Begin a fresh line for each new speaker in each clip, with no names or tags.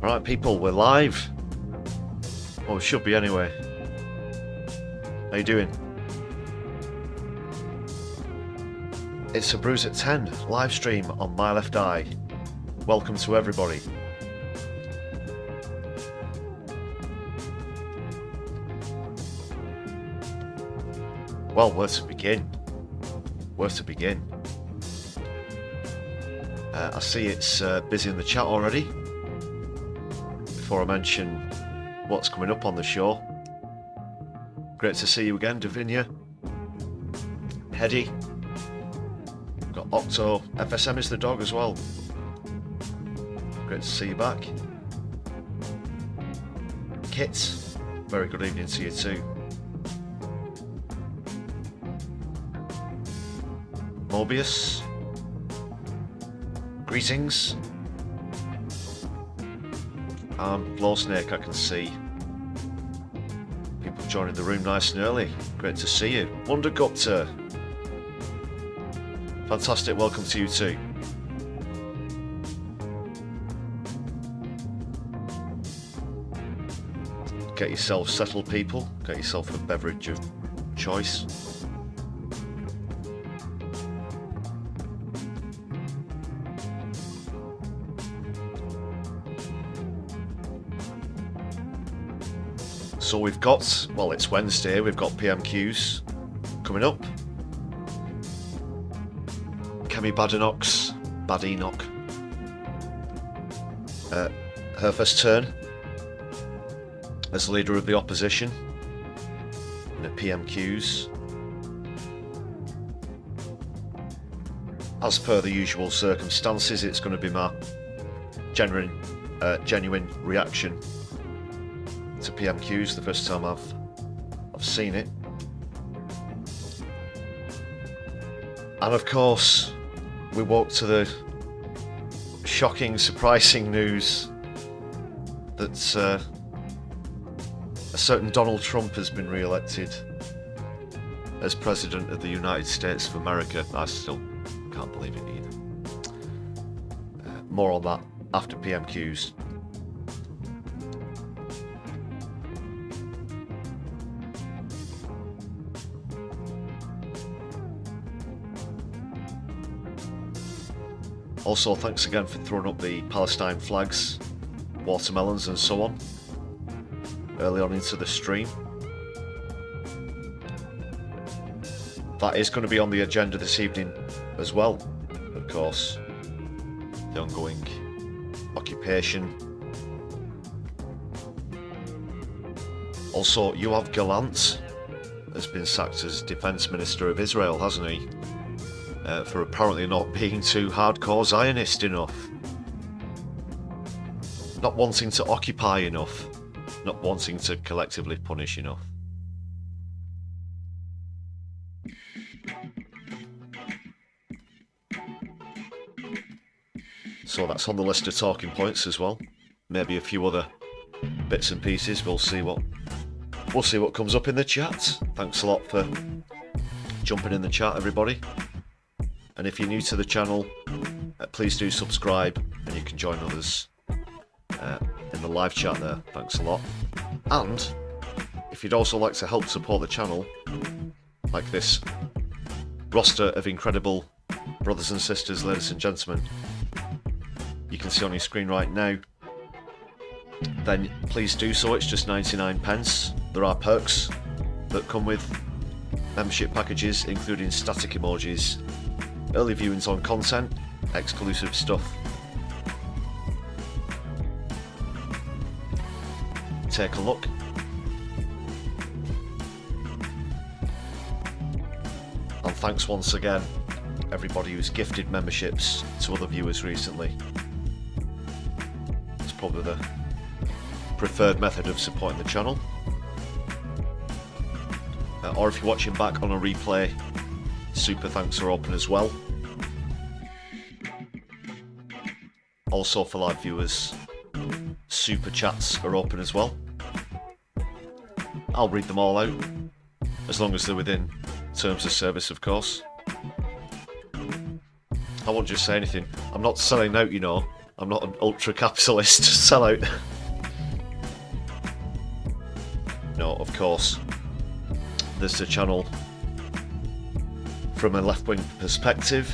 Alright people, we're live. Well, we should be anyway. How you doing? It's a Brews at 10 live stream on my left eye. Welcome to everybody. Well, where to begin? Where to begin? I see it's busy in the chat already. Before I mention what's coming up on the show. Great to see you again, Davinia. Hedy. Got Octo. FSM is the dog as well. Great to see you back. Kit. Very good evening to you too. Mobius. Greetings. Blowsnake, I can see people joining the room nice and early. Great to see you. Wonder Gupta. Fantastic, welcome to you too. Get yourself settled, people. Get yourself a beverage of choice. So we've got, well, it's Wednesday, we've got PMQs coming up. Kemi Badenoch, her first turn as leader of the opposition in the PMQs. As per the usual circumstances, it's going to be my genuine reaction to PMQs, the first time I've seen it. And of course, we woke to the shocking, surprising news that a certain Donald Trump has been re-elected as President of the United States of America. I still can't believe it either. More on that after PMQs. Also, thanks again for throwing up the Palestine flags, watermelons and so on early on into the stream. That is going to be on the agenda this evening as well, of course. The ongoing occupation. Also, Yoav Gallant has been sacked as Defence Minister of Israel, hasn't he? For apparently not being too hardcore Zionist enough. Not wanting to occupy enough. Not wanting to collectively punish enough. So that's on the list of talking points as well. Maybe a few other bits and pieces. We'll see what comes up in the chat. Thanks a lot for jumping in the chat, everybody. And if you're new to the channel, please do subscribe and you can join others in the live chat there. Thanks a lot. And if you'd also like to help support the channel, like this roster of incredible brothers and sisters, ladies and gentlemen, you can see on your screen right now, then please do so. It's just 99 pence. There are perks that come with membership packages, including static emojis, early viewings on content, exclusive stuff. Take a look. And thanks once again, everybody who's gifted memberships to other viewers recently. It's probably the preferred method of supporting the channel. Or if you're watching back on a replay, super thanks are open as well. Also for live viewers, super chats are open as well. I'll read them all out, as long as they're within terms of service, of course. I won't just say anything. I'm not selling out, you know. I'm not an ultra-capitalist sellout. No, of course. This is a channel from a left-wing perspective.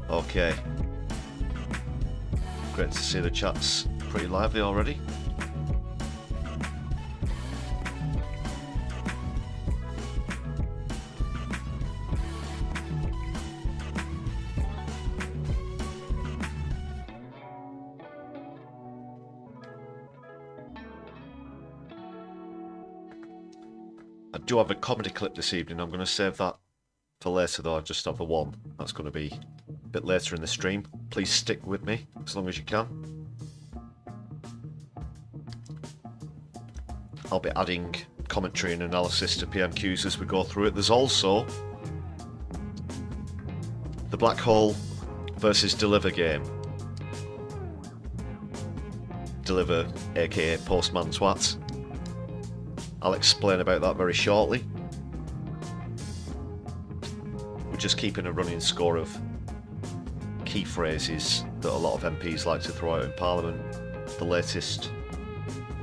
Okay. Great to see the chat's pretty lively already. I do have a comedy clip this evening. I'm going to save that for later though. I just have the one. That's going to be a bit later in the stream. Please stick with me as long as you can. I'll be adding commentary and analysis to PMQs as we go through it. There's also the Black Hole versus Deliver game. Deliver, aka Postman Twat. I'll explain about that very shortly. We're just keeping a running score of key phrases that a lot of MPs like to throw out in Parliament. The latest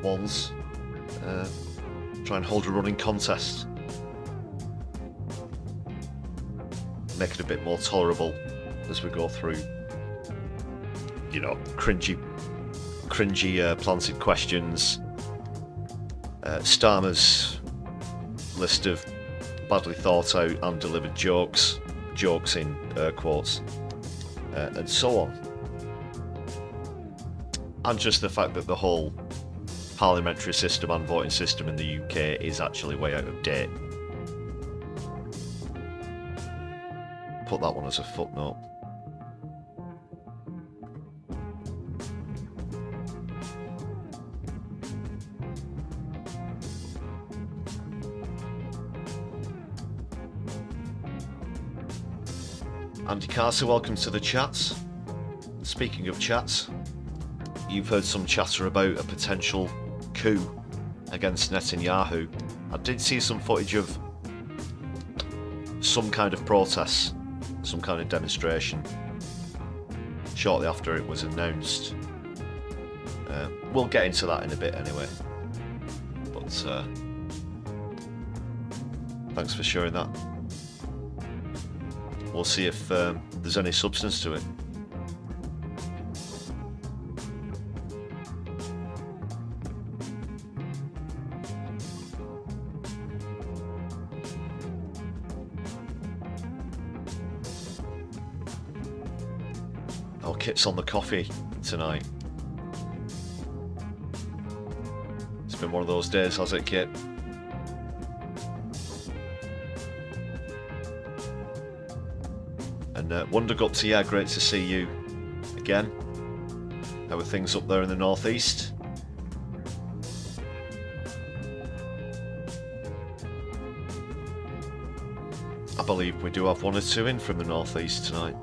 ones. Try and hold a running contest. Make it a bit more tolerable as we go through, you know, cringy planted questions. Starmer's list of badly thought out and delivered jokes in air quotes, and so on. And just the fact that the whole parliamentary system and voting system in the UK is actually way out of date. Put that one as a footnote. Andy Carter, welcome to the chat. Speaking of chats, you've heard some chatter about a potential coup against Netanyahu. I did see some footage of some kind of protest, some kind of demonstration, shortly after it was announced. We'll get into that in a bit anyway. But thanks for sharing that. We'll see if there's any substance to it. Oh, Kit's on the coffee tonight. It's been one of those days, has it, Kit? And Wonderguts, yeah, great to see you again. How are things up there in the northeast? I believe we do have one or two in from the northeast tonight.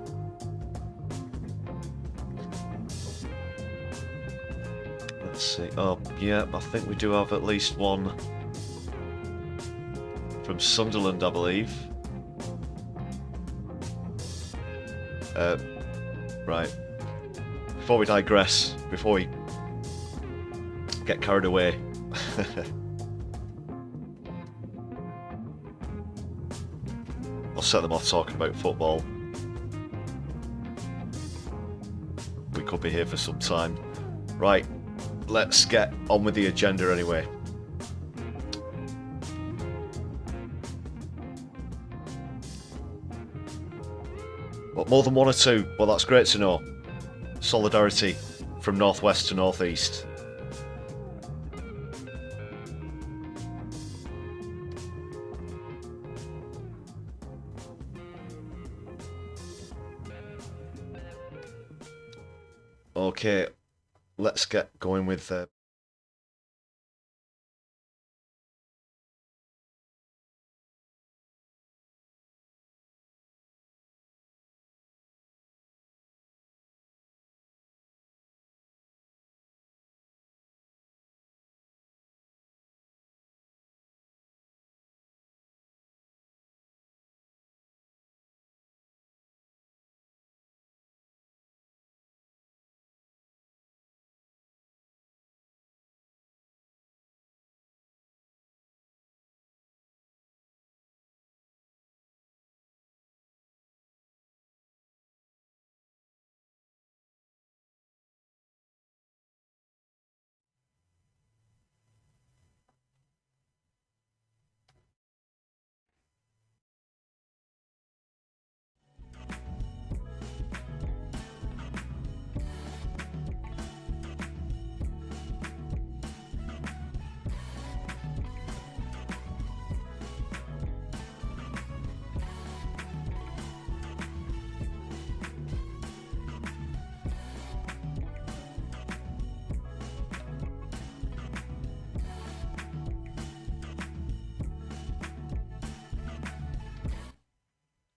Let's see. Oh, yeah, I think we do have at least one from Sunderland, I believe. Right. Before we digress, before we get carried away, I'll set them off talking about football. We could be here for some time. Right, let's get on with the agenda anyway. What, more than one or two? Well, that's great to know. Solidarity from northwest to northeast. Okay, let's get going with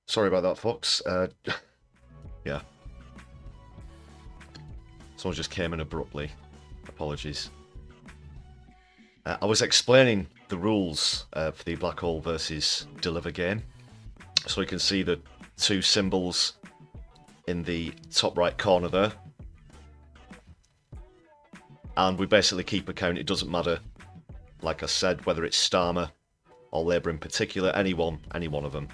Sorry about that, folks. Yeah. Someone just came in abruptly. Apologies. I was explaining the rules for the black hole versus deliver game. So you can see the two symbols in the top right corner there. And we basically keep a count. It doesn't matter, like I said, whether it's Starmer or Labour in particular, any one of them.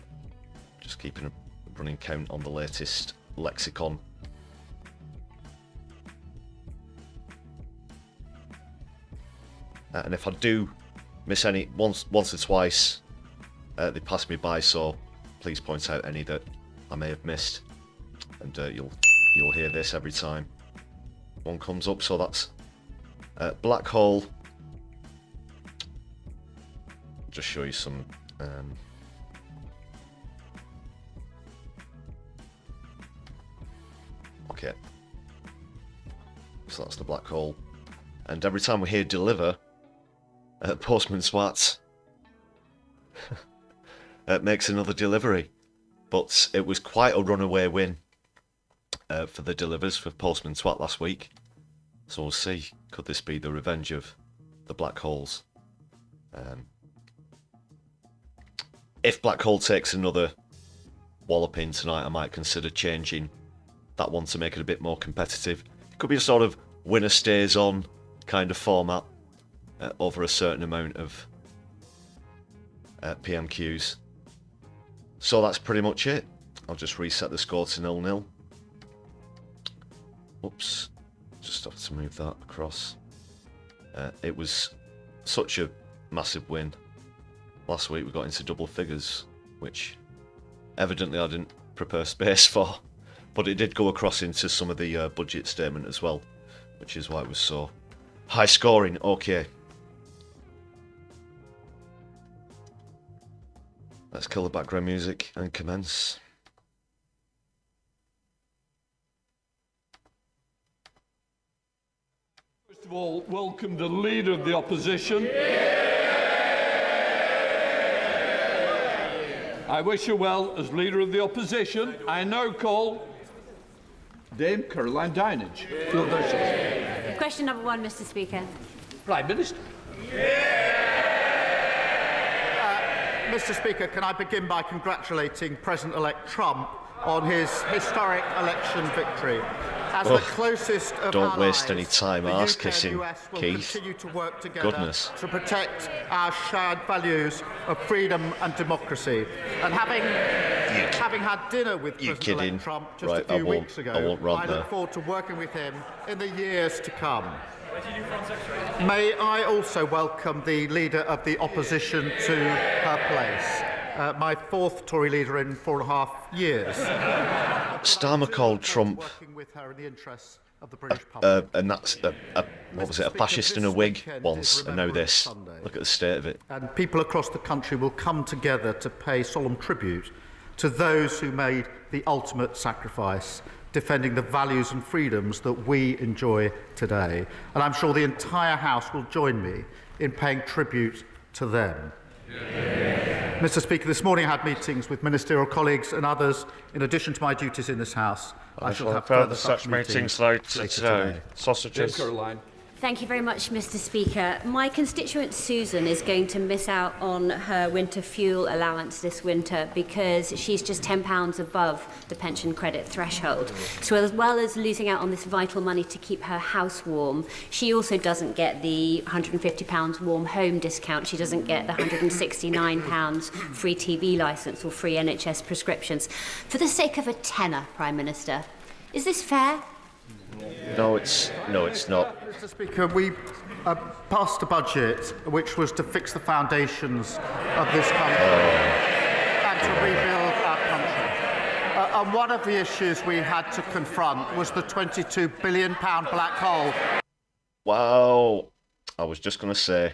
Just keeping a running count on the latest lexicon. And if I do miss any, once or twice, they pass me by, so please point out any that I may have missed. And you'll hear this every time one comes up. So that's black hole. Just show you some. Okay. So that's the black hole. And every time we hear deliver, Postman Swat makes another delivery. But it was quite a runaway win for the delivers for Postman Swat last week. So we'll see. Could this be the revenge of the black holes? If black hole takes another walloping tonight, I might consider changing that one to make it a bit more competitive. It could be a sort of winner stays on kind of format over a certain amount of PMQs. So that's pretty much it. I'll just reset the score to 0-0. Oops, just have to move that across. It was such a massive win. Last week we got into double figures, which evidently I didn't prepare space for. But it did go across into some of the budget statement as well, which is why it was so high scoring. Okay. Let's kill the background music and commence.
First of all, welcome the Leader of the Opposition. I wish you well as Leader of the Opposition. I now call Dame Caroline Dinenage.
Question number one, Mr. Speaker.
Prime Minister.
Mr. Speaker, can I begin by congratulating President-elect Trump on his historic election victory? As the closest of
don't
allies,
waste any time
the
arse
UK
kissing,
and US will
Keith.
continue to work together
Goodness.
to protect our shared values of freedom and democracy. And having had dinner with President-elect Trump just
Right,
a few weeks ago,
I won't rant
I
there.
look forward to working with him in the years to come. May I also welcome the Leader of the Opposition to her place. My fourth Tory leader in 4.5 years.
Starmer called Trump
Working with her in the interests of the British public.
and that's what was it, a fascist in a wig once, and now this. Look at the state of it.
And people across the country will come together to pay solemn tribute to those who made the ultimate sacrifice, defending the values and freedoms that we enjoy today. And I'm sure the entire House will join me in paying tribute to them. Mr. Speaker, this morning I had meetings with ministerial colleagues and others. In addition to my duties in this House, I shall have further such meetings later today.
Dame Caroline.
Thank you very much, Mr. Speaker. My constituent Susan is going to miss out on her winter fuel allowance this winter because she's just £10 above the pension credit threshold. So as well as losing out on this vital money to keep her house warm, she also doesn't get the £150 warm home discount. She doesn't get the £169 free TV licence or free NHS prescriptions. For the sake of a tenner, Prime Minister, is this fair?
No, it's not.
Mr. Speaker, we passed a budget which was to fix the foundations of this country and to rebuild our country. And one of the issues we had to confront was the £22 billion black hole.
Wow. I was just going to say,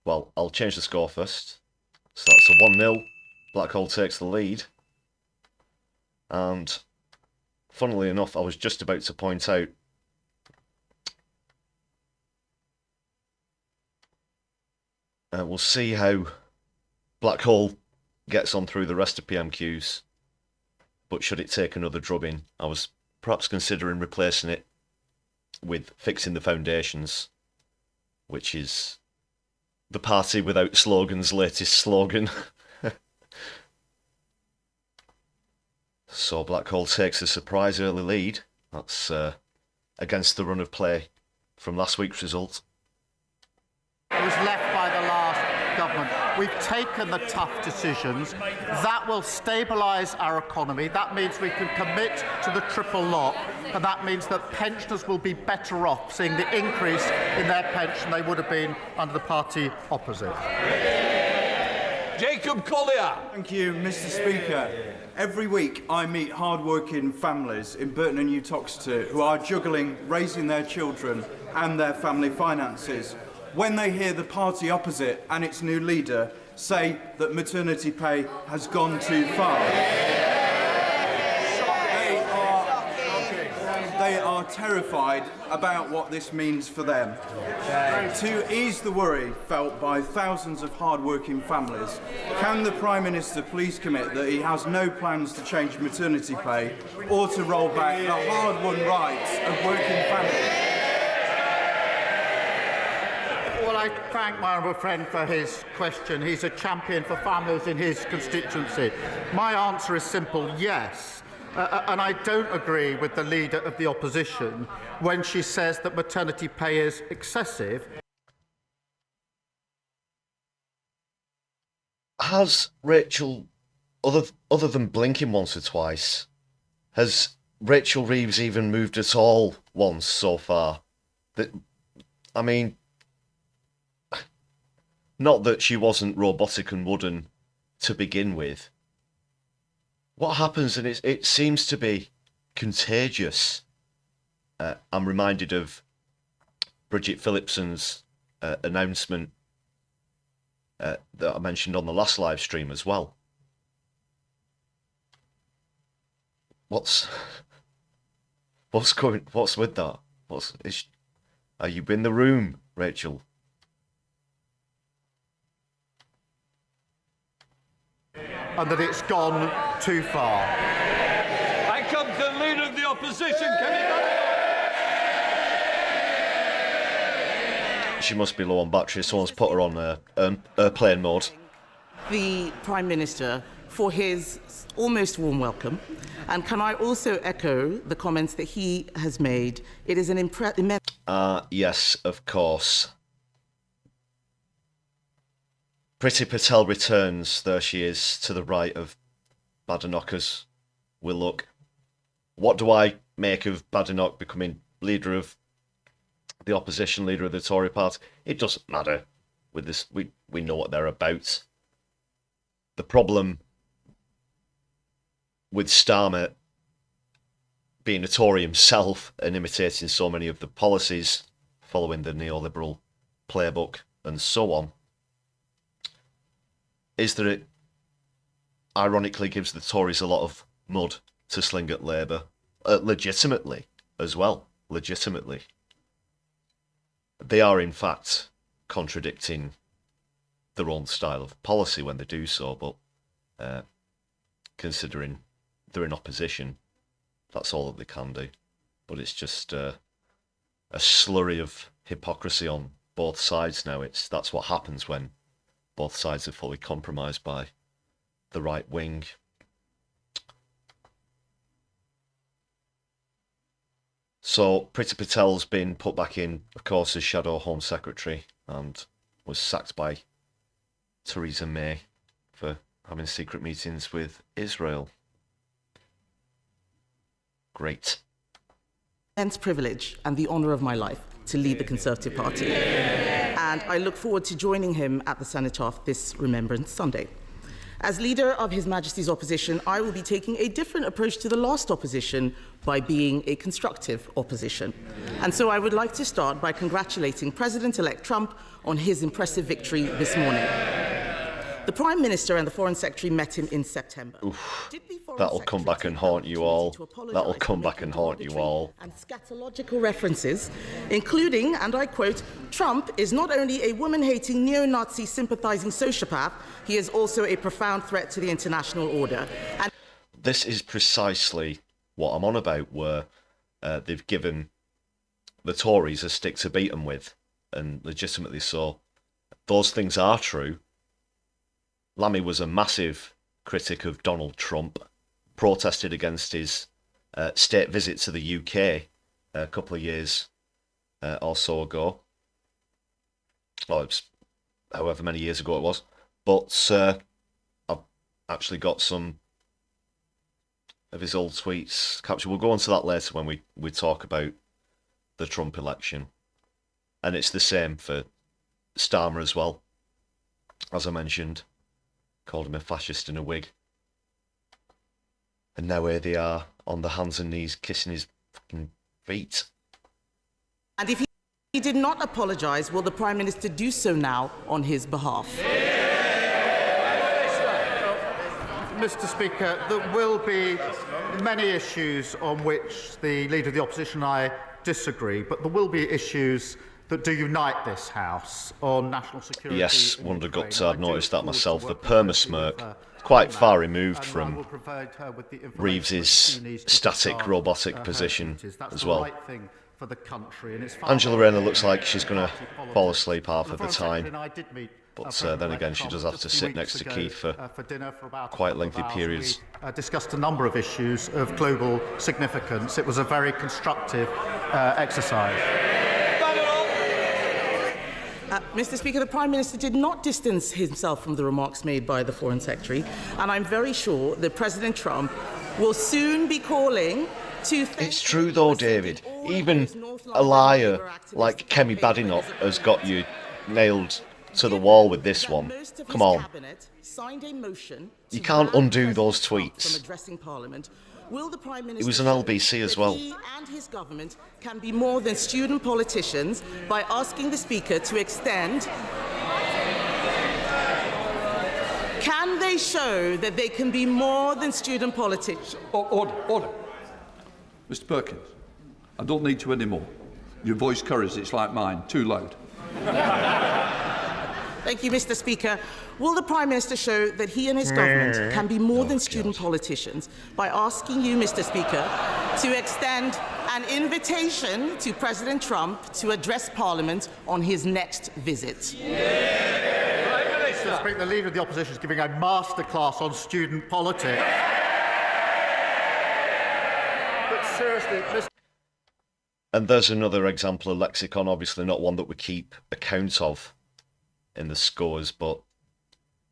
well, I'll change the score first. So that's a 1-0. Black hole takes the lead. And funnily enough, I was just about to point out we'll see how black hole gets on through the rest of PMQs, but should it take another drubbing, I was perhaps considering replacing it with Fixing the Foundations, which is the party without slogans' latest slogan. So Blackhall takes a surprise early lead. That's against the run of play from last week's result.
It was left by the last government. We've taken the tough decisions. That will stabilise our economy. That means we can commit to the triple lock, and that means that pensioners will be better off seeing the increase in their pension they would have been under the party opposite.
Jacob Collier.
Thank you, Mr. Speaker. Every week I meet hard-working families in Burton and Uttoxeter who are juggling raising their children and their family finances when they hear the party opposite and its new leader say that maternity pay has gone too far. They are terrified about what this means for them. To ease the worry felt by thousands of hard-working families, can the Prime Minister please commit that he has no plans to change maternity pay or to roll back the hard-won rights of working families?
Well, I thank my honourable friend for his question. He's a champion for families in his constituency. My answer is simple, yes. And I don't agree with the Leader of the Opposition when she says that maternity pay is excessive.
Has Rachel, other than blinking once or twice, has Rachel Reeves even moved at all once so far? I mean, not that she wasn't robotic and wooden to begin with. What happens, and it seems to be contagious. I'm reminded of Bridget Phillipson's announcement that I mentioned on the last live stream as well. What's with that? Are you in the room, Rachel?
And that it's gone too far.
I come to the Leader of the Opposition.
She must be low on battery. Someone's put her on airplane mode.
The Prime Minister for his almost warm welcome. And can I also echo the comments that he has made? It is an immense...
Yes, of course. Priti Patel returns. There she is to the right of Badenoch as we look. What do I make of Badenoch becoming leader of the opposition, leader of the Tory party? It doesn't matter with this. We know what they're about. The problem with Starmer being a Tory himself and imitating so many of the policies following the neoliberal playbook and so on is that it ironically gives the Tories a lot of mud to sling at Labour, legitimately as well, legitimately. They are in fact contradicting their own style of policy when they do so, but considering they're in opposition, that's all that they can do. But it's just a slurry of hypocrisy on both sides now. That's what happens when both sides are fully compromised by the right wing. So Priti Patel's been put back in, of course, as Shadow Home Secretary and was sacked by Theresa May for having secret meetings with Israel. Great.
Immense privilege and the honour of my life to lead the Conservative Party. And I look forward to joining him at the Cenotaph this Remembrance Sunday. As leader of His Majesty's opposition, I will be taking a different approach to the last opposition by being a constructive opposition. And so I would like to start by congratulating President-elect Trump on his impressive victory this morning. The Prime Minister and the Foreign Secretary met him in September. Did the Foreign
That'll come
Secretary
back and
take
haunt
the
you all.
opportunity to apologise
That'll
for
come back
making
and haunt you all.
and scatological references, including, and I quote, Trump is not only a woman-hating, neo-Nazi sympathising sociopath, he is also a profound threat to the international order. And
this is precisely what I'm on about, where they've given the Tories a stick to beat them with, and legitimately so. Those things are true. Lammy was a massive critic of Donald Trump, protested against his state visit to the UK a couple of years or so ago. Well, it was however many years ago it was. But I've actually got some of his old tweets captured. We'll go on to that later when we talk about the Trump election. And it's the same for Starmer as well. As I mentioned, called him a fascist in a wig. And now here they are on the hands and knees kissing his fucking feet.
And if he did not apologise, will the Prime Minister do so now on his behalf?
Mr. Speaker, there will be many issues on which the Leader of the Opposition and I disagree, but there will be issues that do unite this House on national security.
Yes, Wonder Guts, I've noticed that myself. The perma-smirk, quite far removed from Reeves's static robotic position as well. Angela Rayner looks like she's going to fall asleep half of the time. But then again, she does have to sit next to Keith for quite lengthy periods.
Discussed a number of issues of global significance. It was a very constructive exercise.
Mr. Speaker, the Prime Minister did not distance himself from the remarks made by the Foreign Secretary, and I'm very sure that President Trump will soon be calling to...
It's true though, David. Even a liar like Kemi Badenoch has got you nailed to the wall with this one. Come on. You can't undo those tweets. It was an LBC as well.
He and his government can be more than student politicians by asking the Speaker to extend. Can they show that they can be more than student politicians?
Order. Mr. Perkins, I don't need to anymore. Your voice curries, it's like mine, too loud.
Thank you, Mr. Speaker. Will the Prime Minister show that he and his government can be more than student politicians by asking you, Mr. Speaker, to extend an invitation to President Trump to address Parliament on his next visit?
Mr. Speaker, the Leader of the Opposition is giving a masterclass on student politics. But seriously, Mr.
And there's another example of lexicon, obviously not one that we keep account of in the scores, but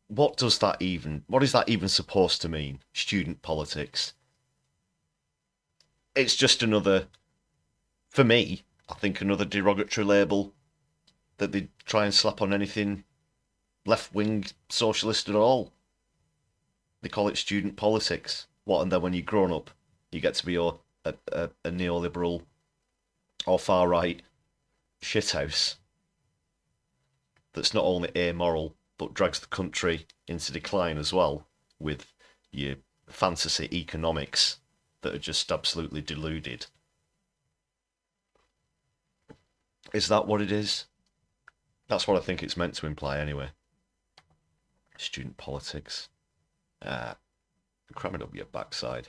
what is that even supposed to mean? Student politics. It's just another, for me, I think another derogatory label that they try and slap on anything left-wing socialist at all. They call it student politics. What, and then when you're grown up, you get to be a neoliberal or far-right shithouse that's not only amoral, but drags the country into decline as well, with your fantasy economics that are just absolutely deluded. Is that what it is? That's what I think it's meant to imply anyway. Student politics. Cram it up your backside.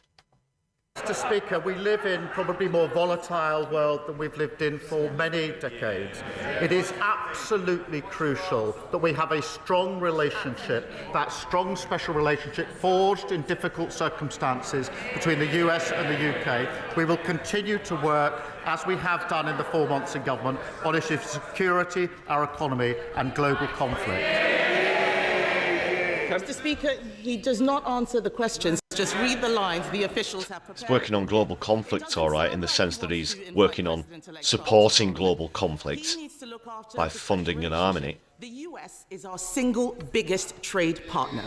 Mr. Speaker, we live in probably a more volatile world than we've lived in for many decades. It is absolutely crucial that we have a strong relationship, that strong special relationship forged in difficult circumstances between the US and the UK. We will continue to work, as we have done in the 4 months in government, on issues of security, our economy and global conflict.
Mr. Speaker, he does not answer the questions. Just read the lines the officials have prepared.
He's working on global conflict, all right, in the sense that he's working on supporting global conflict by funding and arming it.
The US is our single biggest trade partner.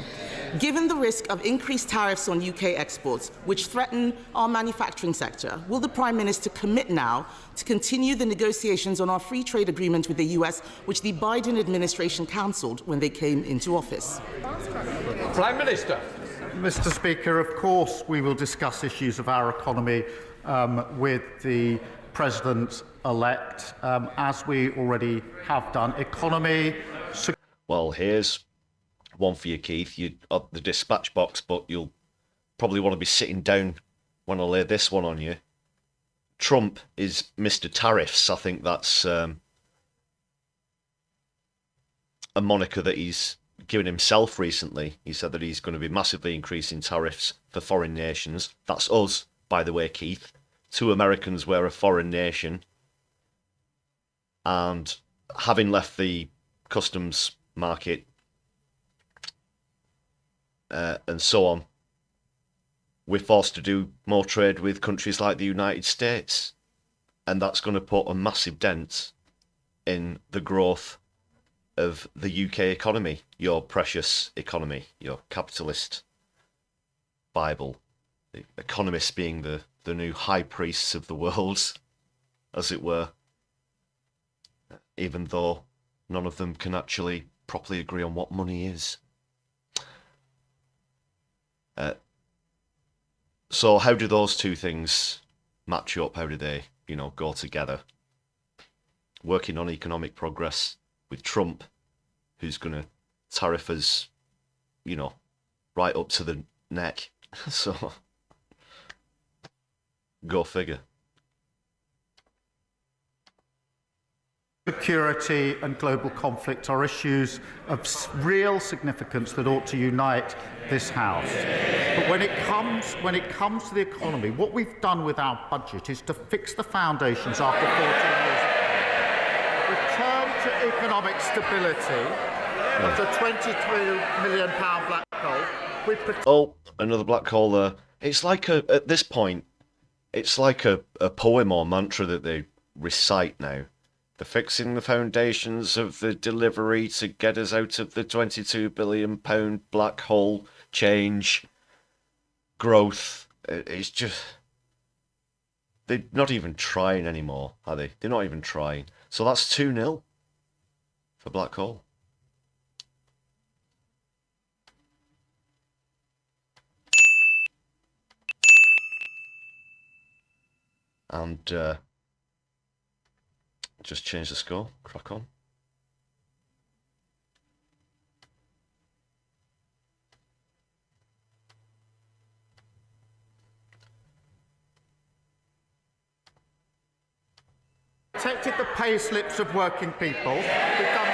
Given the risk of increased tariffs on UK exports, which threaten our manufacturing sector, will the Prime Minister commit now to continue the negotiations on our free trade agreement with the US, which the Biden administration cancelled when they came into office?
Prime Minister.
Mr. Speaker, of course we will discuss issues of our economy with the President-elect, as we already have done. Economy...
Well, here's one for you, Keith. You're at the dispatch box, but you'll probably want to be sitting down when I lay this one on you. Trump is Mr. Tariffs. I think that's a moniker that he's given himself recently. He said that he's going to be massively increasing tariffs for foreign nations. That's us, by the way, Keith. 2 Americans were a foreign nation. And having left the customs market and so on, we're forced to do more trade with countries like the United States. And that's going to put a massive dent in the growth of the UK economy, your precious economy, your capitalist Bible. The economists being the new high priests of the world, as it were, even though none of them can actually properly agree on what money is. So how do those two things match up? How do they, go together? Working on economic progress with Trump, who's going to tariff us, right up to the neck. So, go figure.
Security and global conflict are issues of real significance that ought to unite this House. But when it comes to the economy, what we've done with our budget is to fix the foundations after 14 years. Return to economic stability of the £23 million black hole.
Oh, another black hole there. It's like at this point, it's like a poem or mantra that they recite now. They're fixing the foundations of the delivery to get us out of the £22 billion black hole change growth. It's just... They're not even trying anymore, are they? They're not even trying. So that's 2-0 for black hole. And just change the score. Crack on.
Protected the pay slips of working people. We've done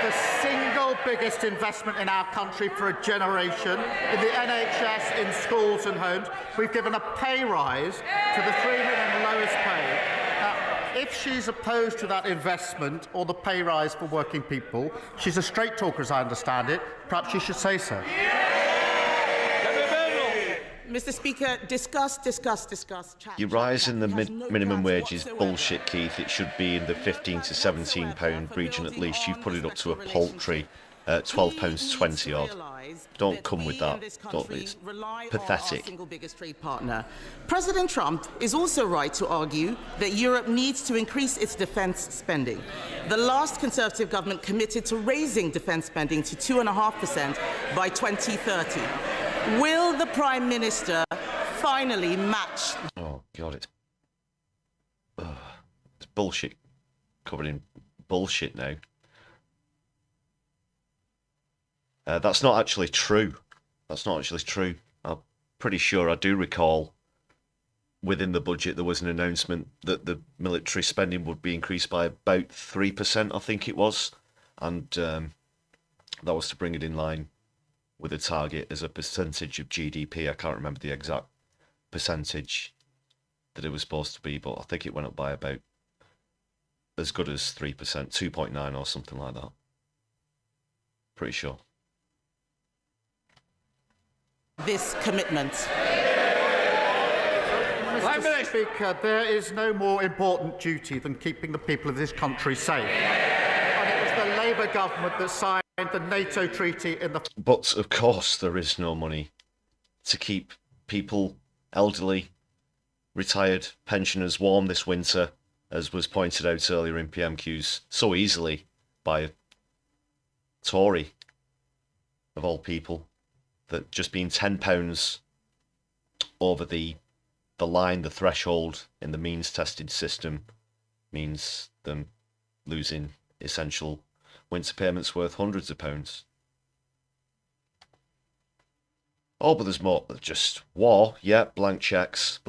the single biggest investment in our country for a generation in the NHS, in schools and homes. We've given a pay rise to the 3 million lowest paid. Now, if she's opposed to that investment or the pay rise for working people, she's a straight talker, as I understand it. Perhaps she should say so.
Mr. Speaker, discuss.
Your rise in the minimum wage is bullshit, Keith. It should be in the £15 to £17 region at least. You've put it up to a paltry £12.20 odd. Don't come with that. It's pathetic.
Single biggest trade partner. President Trump is also right to argue that Europe needs to increase its defence spending. The last Conservative government committed to raising defence spending to 2.5% by 2030. Will the Prime Minister finally match?
Oh, God, it's bullshit. Covered in bullshit now. That's not actually true. I'm pretty sure I do recall within the budget there was an announcement that the military spending would be increased by about 3%, I think it was. And that was to bring it in line with a target as a percentage of GDP. I can't remember the exact percentage that it was supposed to be, but I think it went up by about as good as 3%, 2.9 or something like that. Pretty sure.
This commitment.
Mr. Speaker, there is no more important duty than keeping the people of this country safe. And it was the Labour government that signed the NATO treaty in the...
But, of course, there is no money to keep people, elderly, retired pensioners warm this winter, as was pointed out earlier in PMQs so easily by a Tory, of all people, that just being £10 over the line, the threshold in the means-tested system, means them losing essential winter payments worth hundreds of pounds. Oh, but there's more. Just war, yeah, blank checks,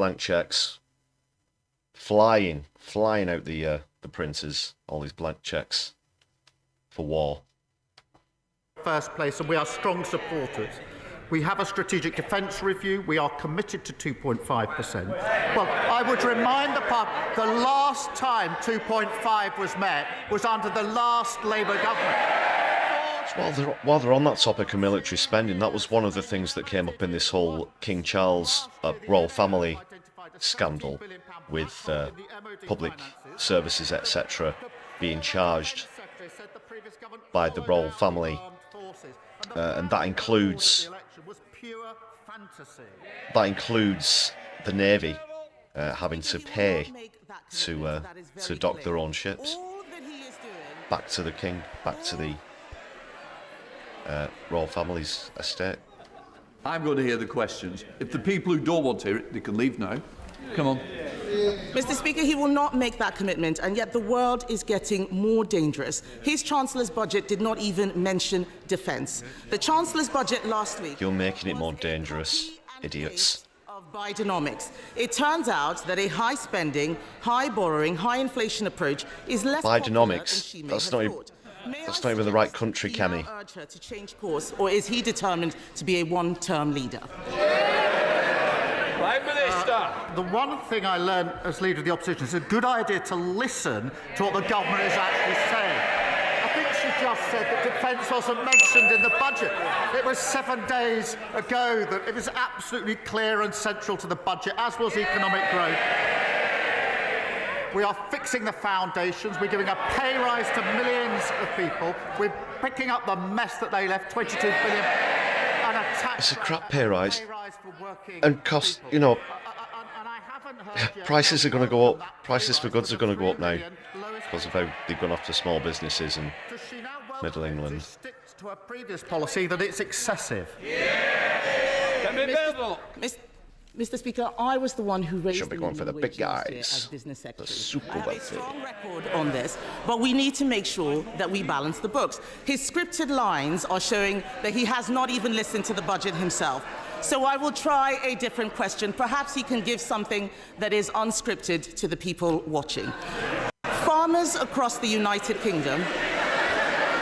flying out the printers, all these blank checks for war.
First place, and we are strong supporters. We have a strategic defence review. We are committed to 2.5%. Well, I would remind the last time 2.5 was met was under the last Labour government.
While they're on that topic of military spending, that was one of the things that came up in this whole King Charles royal family scandal, with public services, etc., being charged by the royal family, and that includes the Navy having to pay to dock their own ships back to the King, back to the royal family's estate.
I'm going to hear the questions. If the people who don't want to hear it, they can leave now. Come on.
Mr. Speaker, he will not make that commitment, and yet the world is getting more dangerous. His Chancellor's budget did not even mention defence. The Chancellor's budget last week...
You're making it more dangerous, idiots.
...of Bidenomics. It turns out that a high-spending, high-borrowing, high-inflation approach is less
Bidenomics? That's not even the right country, Kenny.
Urge her to change course, or is he determined to be a one-term leader?
Prime Minister.
The one thing I learned as Leader of the Opposition is it's a good idea to listen to what the government is actually saying. I think she just said that defence wasn't mentioned in the budget. It was 7 days ago that it was absolutely clear and central to the budget, as was economic growth. We are fixing the foundations. We're giving a pay rise to millions of people. We're picking up the mess that they left, 22 billion. And a tax
it's a crap pay rise. And cost, you know, prices are going to go up. Prices for goods are going to go up now because of how they've gone after small businesses in Middle England.
To a previous policy that it's excessive.
Mr. Speaker, I was the one who raised
Should be going for the big guys.
Business secretary.
The super
I have a
wealthy.
strong record on this, but we need to make sure that we balance the books. His scripted lines are showing that he has not even listened to the budget himself. So I will try a different question. Perhaps he can give something that is unscripted to the people watching. Farmers across the United Kingdom...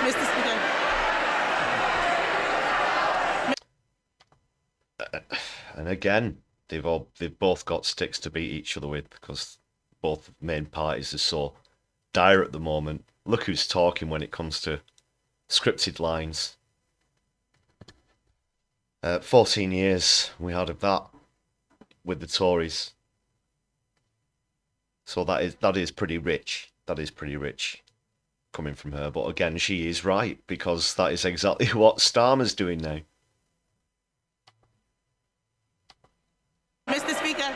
Mr. Speaker...
And again, they've both got sticks to beat each other with, because both main parties are so dire at the moment. Look who's talking when it comes to scripted lines. 14 years we had of that with the Tories. So that is pretty rich. That is pretty rich coming from her. But again, she is right, because that is exactly what Starmer's doing now.
Mr. Speaker,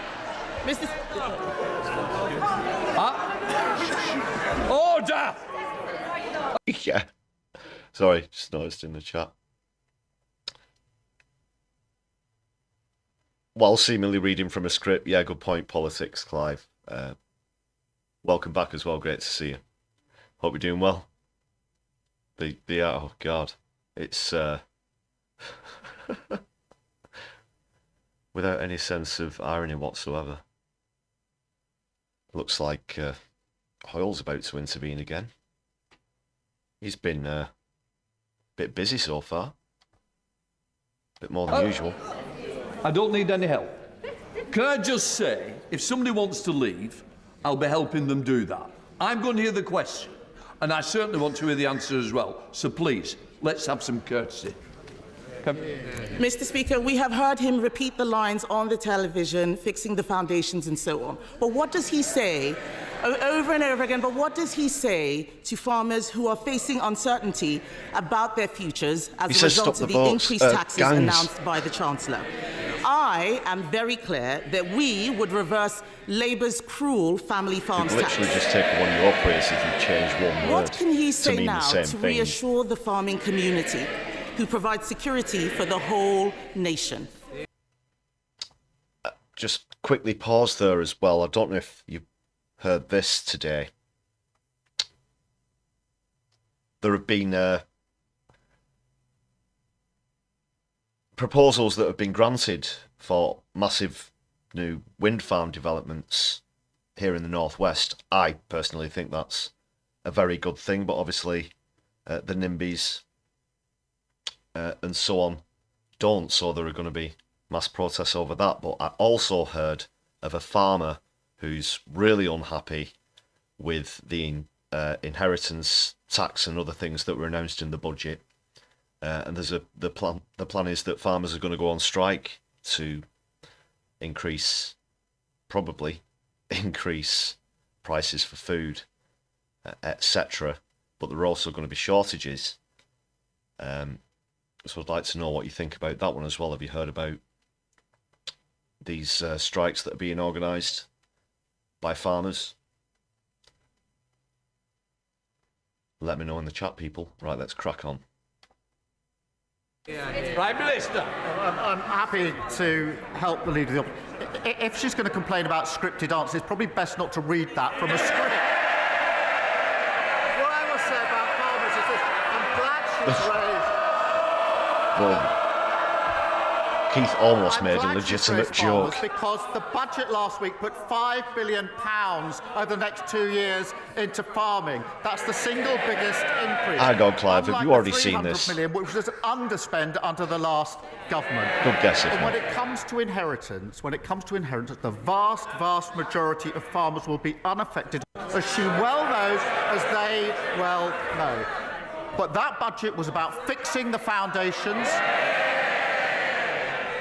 Order!
Yeah. Sorry, just noticed in the chat. While seemingly reading from a script, yeah, good point, politics, Clive. Welcome back as well, great to see you. Hope you're doing well. Oh God, it's without any sense of irony whatsoever. Looks like Hoyle's about to intervene again. He's been a bit busy so far. Bit more than usual.
I don't need any help. Can I just say, if somebody wants to leave, I'll be helping them do that. I'm going to hear the question, and I certainly want to hear the answer as well. So please, let's have some courtesy.
Mr. Speaker, we have heard him repeat the lines on the television, fixing the foundations and so on. But what does he say over and over again? But what does he say to farmers who are facing uncertainty about their futures as a result of the increased taxes announced by the Chancellor? I am very clear that we would reverse Labour's cruel family farms tax.
Literally just take one of your phrases and change one word.
What can he say now to
thing.
reassure the farming community, who provide security for the whole nation?
Just quickly pause there as well. I don't know if you heard this today. There have been proposals that have been granted for massive new wind farm developments here in the northwest. I personally think that's a very good thing, but obviously the NIMBYs and so on don't, so there are going to be mass protests over that. But I also heard of a farmer who's really unhappy with the inheritance tax and other things that were announced in the budget. And there's the plan is that farmers are going to go on strike to probably increase prices for food, etc. But there are also going to be shortages. So I'd like to know what you think about that one as well. Have you heard about these strikes that are being organised by farmers? Let me know in the chat, people. Right, let's crack on.
Prime Minister.
I'm happy to help the Leader of the Opposition. If she's going to complain about scripted answers, it's probably best not to read that from a script. What I will say about farmers is this: I'm glad she's raised.
Keith almost made a legitimate joke.
Because the budget last week put £5 billion over the next 2 years into farming. That's the single biggest increase.
Hang on, Clive, have you already seen this?
Million, which was underspend under the last government.
Good guess, if
and
not.
when it comes to inheritance, the vast majority of farmers will be unaffected, as she well knows, as they well know. But that budget was about fixing the foundations,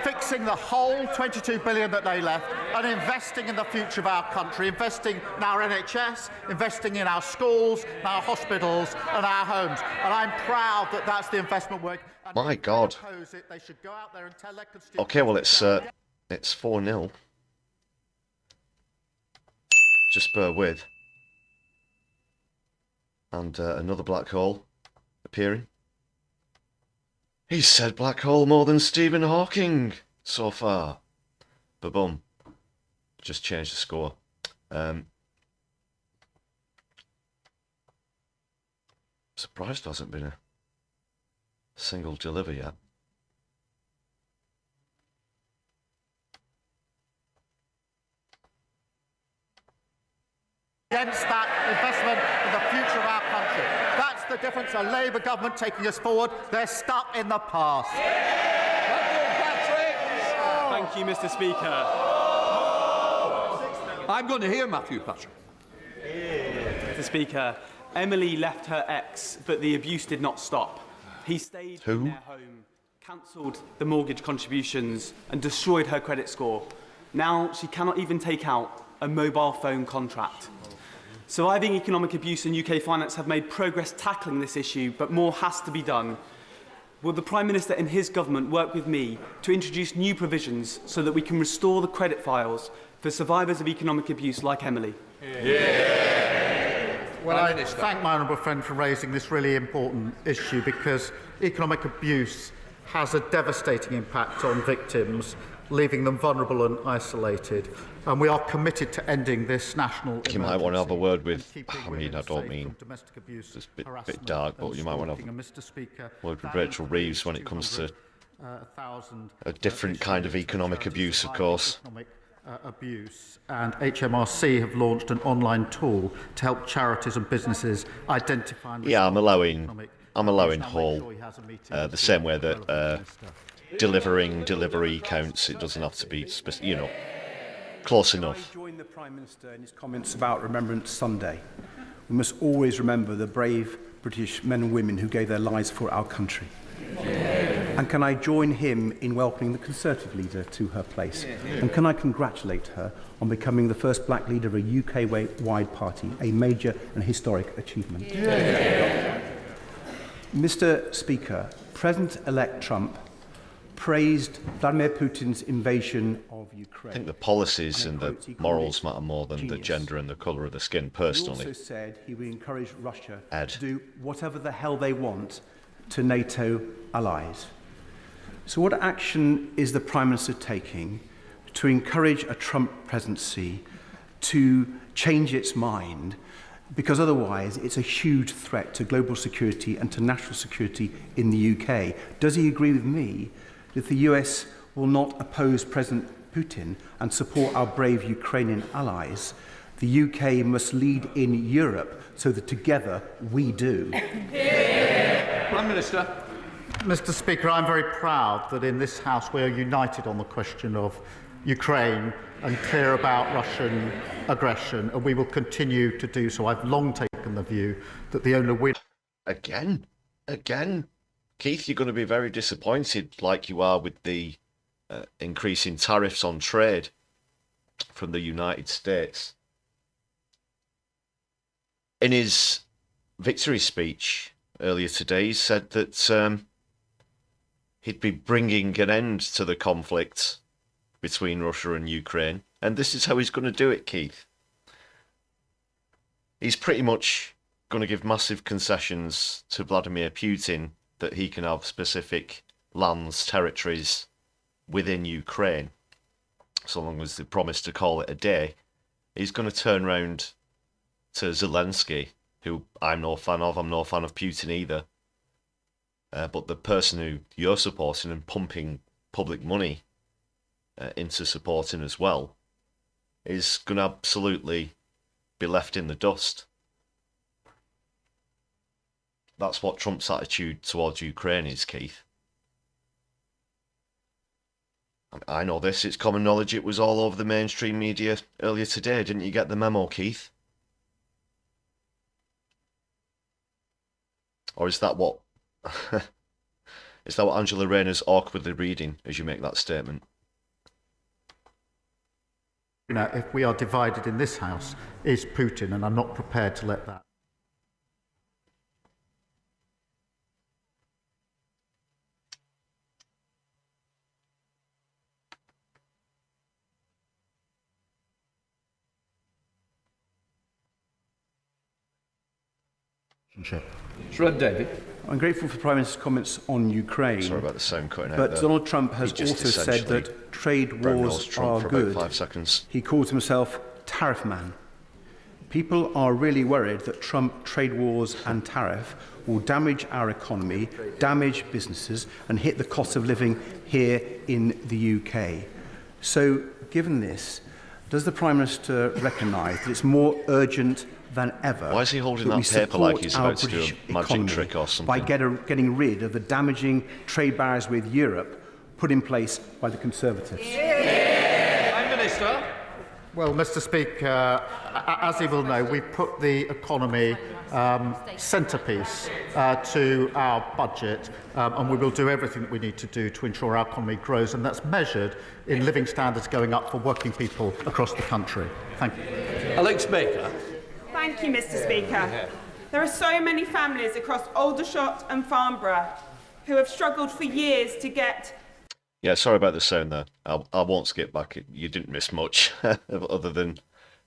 fixing the whole 22 billion that they left, and investing in the future of our country, investing in our NHS, investing in our schools, in our hospitals and our homes. And I'm proud that that's the investment work. And
my God.
They should go out there and tell their constituents.
Okay, well, it's 4-0. Just bear with. And another black hole appearing. He said black hole more than Stephen Hawking so far. Ba-boom. Just changed the score. Surprised there hasn't been a single deliver yet.
Against that investment in the future of our country. That's the difference. A Labour government taking us forward. They're stuck in the past.
Thank you, Mr. Speaker.
I'm going to hear Matthew Patrick.
Mr. Speaker, Emily left her ex, but the abuse did not stop. He stayed in their home, cancelled the mortgage contributions and destroyed her credit score. Now she cannot even take out a mobile phone contract. Surviving economic abuse and UK finance have made progress tackling this issue, but more has to be done. Will the Prime Minister and his government work with me to introduce new provisions so that we can restore the credit files for survivors of economic abuse like Emily?
Well, I thank my honourable friend for raising this really important issue, because economic abuse has a devastating impact on victims, leaving them vulnerable and isolated. And we are committed to ending this national emergency.
You might want to have a word with, I mean, I don't mean, it's a bit dark, but you might want to have a word with Rachel Reeves when it comes to a different kind of economic abuse, of course.
Abuse, and HMRC have launched an online tool to help charities and businesses identify and
I'm allowing whole the same way that delivery counts. It doesn't have to be close enough.
I join the Prime Minister in his comments about Remembrance Sunday. We must always remember the brave British men and women who gave their lives for our country. And can I join him in welcoming the Conservative leader to her place? And can I congratulate her on becoming the first black leader of a UK-wide party, a major and historic achievement? Mr. Speaker, President-elect Trump praised Vladimir Putin's invasion of Ukraine.
I think the policies and the morals matter more than the gender and the colour of the skin,
He
personally.
also said he would encourage Russia
Ed.
to do whatever the hell they want to NATO allies. So what action is the Prime Minister taking to encourage a Trump presidency to change its mind? Because otherwise it's a huge threat to global security and to national security in the UK. Does he agree with me that the US will not oppose President Putin and support our brave Ukrainian allies? The UK must lead in Europe so that together we do.
Prime Minister.
Mr. Speaker, I'm very proud that in this House we are united on the question of Ukraine and clear about Russian aggression, and we will continue to do so. I've long taken the view that the only win...
Again? Keith, you're going to be very disappointed, like you are with the increasing tariffs on trade from the United States. In his victory speech earlier today, he said that he'd be bringing an end to the conflict between Russia and Ukraine, and this is how he's going to do it, Keith. He's pretty much going to give massive concessions to Vladimir Putin that he can have specific lands, territories within Ukraine, so long as they promise to call it a day. He's going to turn round to Zelensky, who I'm no fan of. I'm no fan of Putin either. But the person who you're supporting and pumping public money into supporting as well is going to absolutely be left in the dust. That's what Trump's attitude towards Ukraine is, Keith. I know this, it's common knowledge, it was all over the mainstream media earlier today. Didn't you get the memo, Keith? Or is that what is that what Angela Rayner's awkwardly reading as you make that statement?
You know, if we are divided in this House, is Putin, and I'm not prepared to let that.
It's Red David.
I'm grateful for the Prime Minister's comments on Ukraine.
Sorry about the sound cutting out
But
there.
Donald Trump has
He just
also said
essentially
that trade
brown-nosed
wars
Trump
are
for
good.
about 5 seconds.
He calls himself Tariff Man. People are really worried that Trump trade wars and tariff will damage our economy, damage businesses, and hit the cost of living here in the UK. So, given this, does the Prime Minister recognise that it's more urgent than ever?
Why is he holding
that
that
we
paper like
support
he's
our
about to do
British
a magic
economy
trick or something?
by getting rid of the damaging trade barriers with Europe put in place by the Conservatives?
Prime Minister.
Well, Mr. Speaker, as you will know, we've put the economy centrepiece to our budget, and we will do everything that we need to do to ensure our economy grows, and that's measured in living standards going up for working people across the country. Thank you.
Alex Baker.
Thank you, Mr. Speaker. There are so many families across Aldershot and Farnborough who have struggled for years to get...
Yeah, sorry about the sound there. I won't skip back. You didn't miss much, other than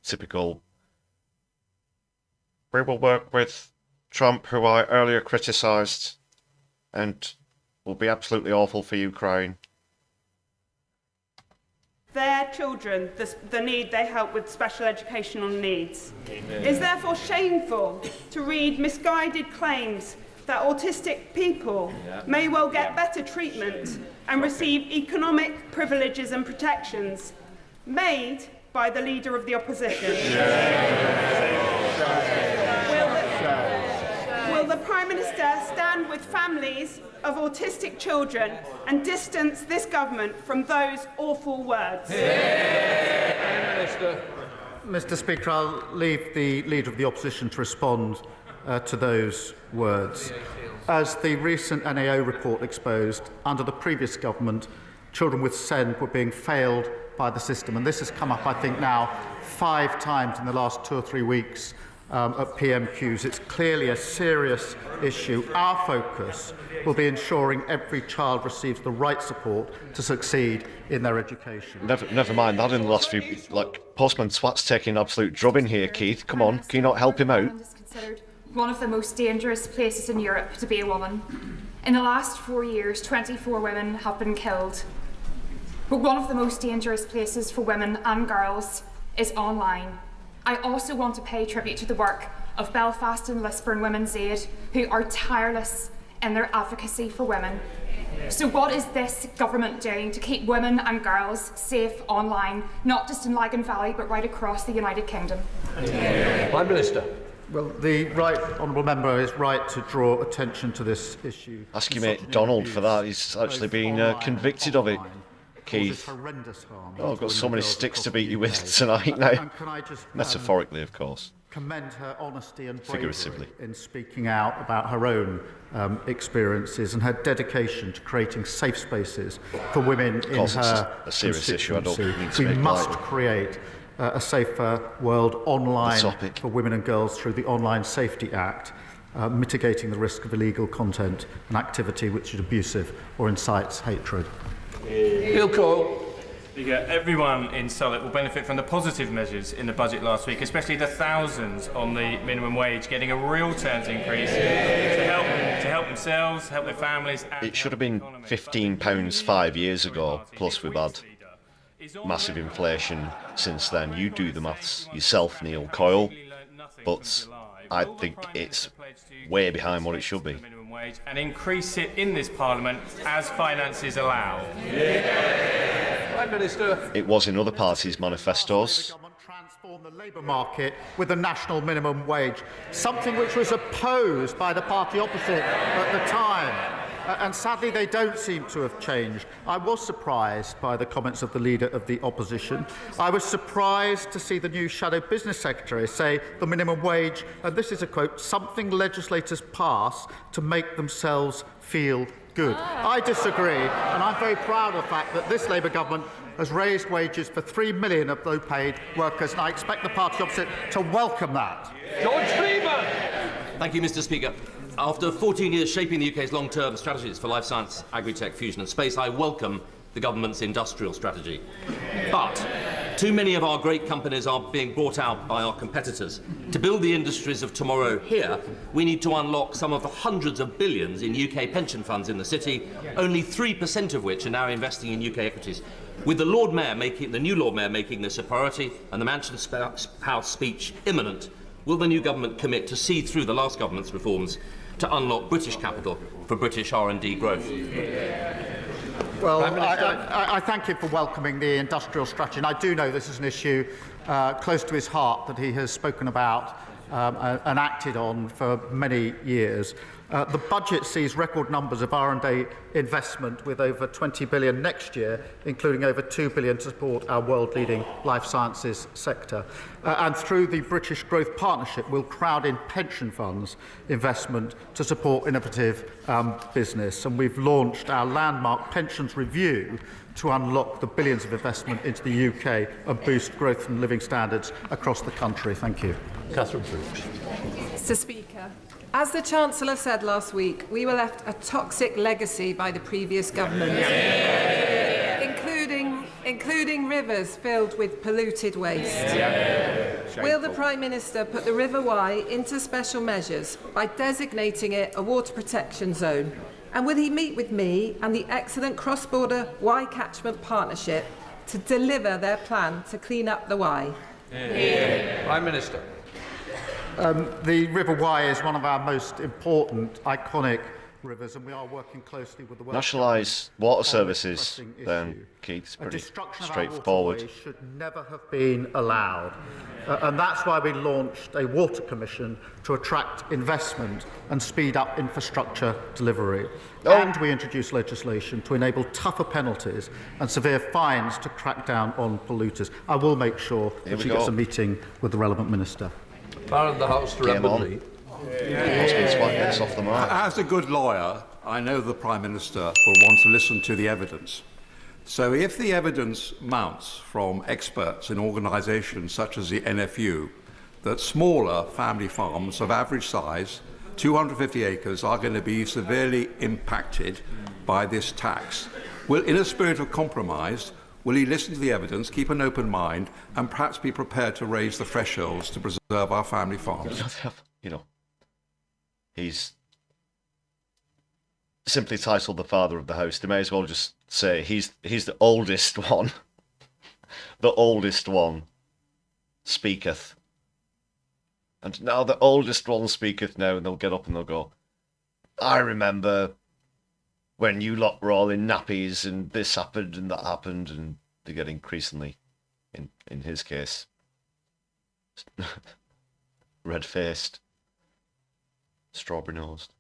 typical... We will work with Trump, who I earlier criticised, and will be absolutely awful for Ukraine.
Their children, the need they help with special educational needs. It is therefore shameful to read misguided claims that autistic people may well get better treatment and receive economic privileges and protections made by the Leader of the Opposition. Will the Prime Minister stand with families of autistic children and distance this government from those awful words?
Prime Minister.
Mr. Speaker, I'll leave the Leader of the Opposition to respond to those words. As the recent NAO report exposed, under the previous government, children with SEND were being failed by the system. And this has come up, I think, now 5 times in the last 2 or 3 weeks at PMQs. It's clearly a serious issue. Our focus will be ensuring every child receives the right support to succeed in their education.
Never mind that in the last few... Like, Postman Swat's taking an absolute drubbing here, Keith. Come on, can you not help him out?
Considered one of the most dangerous places in Europe to be a woman. In the last 4 years, 24 women have been killed. But one of the most dangerous places for women and girls is online. I also want to pay tribute to the work of Belfast and Lisburn Women's Aid, who are tireless in their advocacy for women. So what is this government doing to keep women and girls safe online, not just in Lagan Valley, but right across the United Kingdom?
Prime Minister.
Well, the right honourable member is right to draw attention to this issue.
Ask your mate Donald for that. He's actually been convicted of it. Keith. Oh, I've got so many sticks to beat you with tonight now. Metaphorically, of course.
Commend her honesty and
figuratively
in speaking out about her own experiences and her dedication to creating safe spaces for women in her
a serious issue. I don't mean to
We
make
must
light.
create a safer world online for women and girls through the Online Safety Act, mitigating the risk of illegal content and activity which is abusive or incites hatred.
Bill Cole.
Speaker, everyone in Southwark will benefit from the positive measures in the budget last week, especially the thousands on the minimum wage getting a real terms increase to help themselves, help their families.
It should have been £15 5 years ago, plus we've had massive inflation since then. You do the maths yourself, Neil Coyle, but I think it's way behind what it should be.
And increase it in this Parliament as finances allow.
Prime Minister.
It was in other parties' manifestos.
Transform the labour market with the national minimum wage, something which was opposed by the party opposite at the time. And sadly, they don't seem to have changed. I was surprised by the comments of the Leader of the Opposition. I was surprised to see the new Shadow Business Secretary say the minimum wage, and this is a quote, something legislators pass to make themselves feel good. I disagree, and I'm very proud of the fact that this Labour government has raised wages for 3 million of low-paid workers, and I expect the party opposite to welcome that.
George Freeman.
Thank you, Mr. Speaker. After 14 years shaping the UK's long-term strategies for life science, agri-tech, fusion and space, I welcome the government's industrial strategy. But too many of our great companies are being bought out by our competitors. To build the industries of tomorrow here, we need to unlock some of the hundreds of billions in UK pension funds in the city, only 3% of which are now investing in UK equities. With the new Lord Mayor making this a priority and the Mansion House speech imminent, will the new government commit to see through the last government's reforms to unlock British capital for British R&D growth?
Well, I thank him for welcoming the industrial strategy, and I do know this is an issue close to his heart that he has spoken about and acted on for many years. The budget sees record numbers of R&D investment with over 20 billion next year, including over 2 billion to support our world-leading life sciences sector. And through the British Growth Partnership, we'll crowd in pension funds investment to support innovative business. And we've launched our landmark pensions review to unlock the billions of investment into the UK and boost growth and living standards across the country. Thank you.
Catherine Fuchs.
Mr. Speaker, as the Chancellor said last week, we were left a toxic legacy by the previous government, including rivers filled with polluted waste. Will the Prime Minister put the River Wye into special measures by designating it a water protection zone? And will he meet with me and the excellent cross-border Wye Catchment Partnership to deliver their plan to clean up the Wye?
Prime Minister.
The River Wye is one of our most important, iconic rivers, and we are working closely with the
Nationalise water services, then, Keith. It's pretty straightforward.
Should never have been allowed. And that's why we launched a water commission to attract investment and speed up infrastructure delivery. And we introduced legislation to enable tougher penalties and severe fines to crack down on polluters. I will make sure that she gets a meeting with the relevant minister.
Power of the House to Rambouillet.
It's quite bits off the mark.
As a good lawyer, I know the Prime Minister will want to listen to the evidence. So if the evidence mounts from experts in organisations such as the NFU that smaller family farms of average size, 250 acres, are going to be severely impacted by this tax, in a spirit of compromise, will he listen to the evidence, keep an open mind, and perhaps be prepared to raise the thresholds to preserve our family farms?
You know, he's simply titled the father of the house. They may as well just say he's the oldest one. The oldest one speaketh. And now the oldest one speaketh now, and they'll get up and they'll go, I remember when you lot were all in nappies and this happened and that happened, and they get increasingly, in his case, red-faced, strawberry-nosed.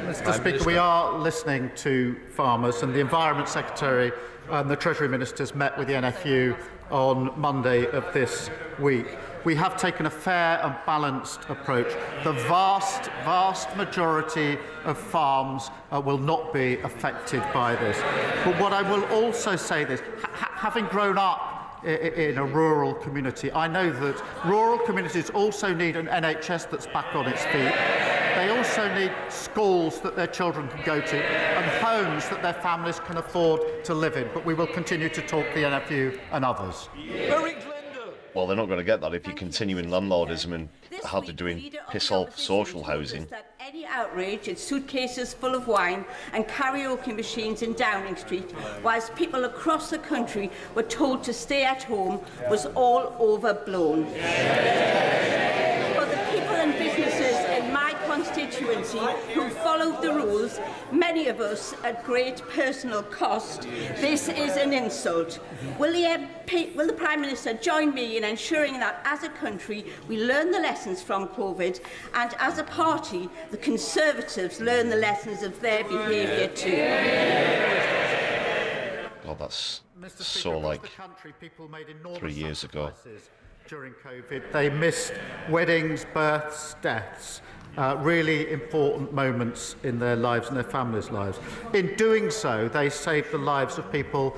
Mr. Speaker, we are listening to farmers, and the Environment Secretary and the Treasury Ministers met with the NFU on Monday of this week. We have taken a fair and balanced approach. The vast majority of farms will not be affected by this. But what I will also say this, having grown up in a rural community, I know that rural communities also need an NHS that's back on its feet. They also need schools that their children can go to and homes that their families can afford to live in. But we will continue to talk to the NFU and others.
Well, they're not going to get that if you continue in landlordism and hardly doing piss-off social housing.
Any outrage at suitcases full of wine and karaoke machines in Downing Street, whilst people across the country were told to stay at home, was all overblown. For the people and businesses in my constituency who followed the rules, many of us at great personal cost, this is an insult. Will the Prime Minister join me in ensuring that as a country we learn the lessons from COVID, and as a party the Conservatives learn the lessons of their behaviour too?
Well, that's so like 3 years ago.
During COVID, they missed weddings, births, deaths, really important moments in their lives and their families' lives. In doing so, they saved the lives of people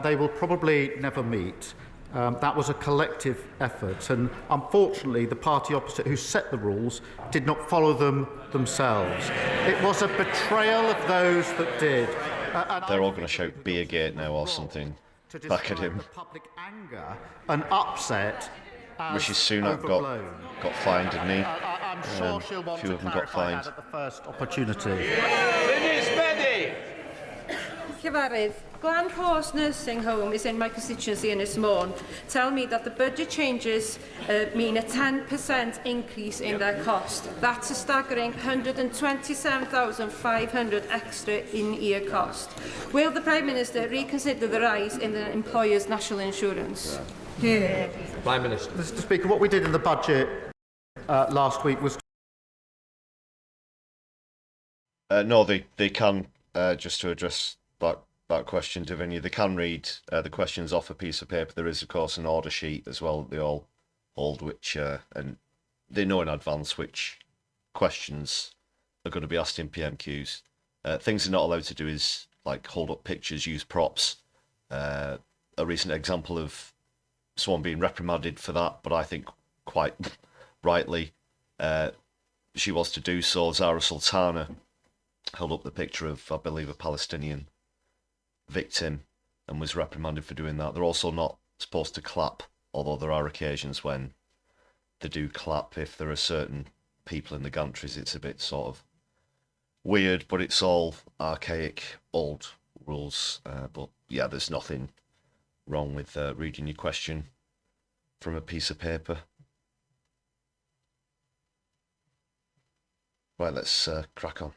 they will probably never meet. That was a collective effort, and unfortunately the party opposite who set the rules did not follow them themselves. It was a betrayal of those that did.
They're all going to shout Beergate now or something back at him.
Public anger and upset.
Rishi Sunak got fined, didn't he?
I'm sure she'll want to clarify that at the first opportunity.
Cyfarwydd, Glan Horse Nursing Home is in my constituency in Ysmôn. Tell me that the budget changes mean a 10% increase in their cost. That's a staggering £127,500 extra in-year cost. Will the Prime Minister reconsider the rise in the employer's national insurance?
Prime Minister.
Mr. Speaker, what we did in the budget last week was...
No, they can, just to address that question, Davinia, they can read the questions off a piece of paper. There is, of course, an order sheet as well that they all hold, which, and they know in advance which questions are going to be asked in PMQs. Things they're not allowed to do is, like, hold up pictures, use props. A recent example of someone being reprimanded for that, but I think quite rightly she was to do so. Zara Sultana held up the picture of, I believe, a Palestinian victim and was reprimanded for doing that. They're also not supposed to clap, although there are occasions when they do clap if there are certain people in the gantries. It's a bit sort of weird, but it's all archaic, old rules. But yeah, there's nothing wrong with reading your question from a piece of paper. Right, let's crack on.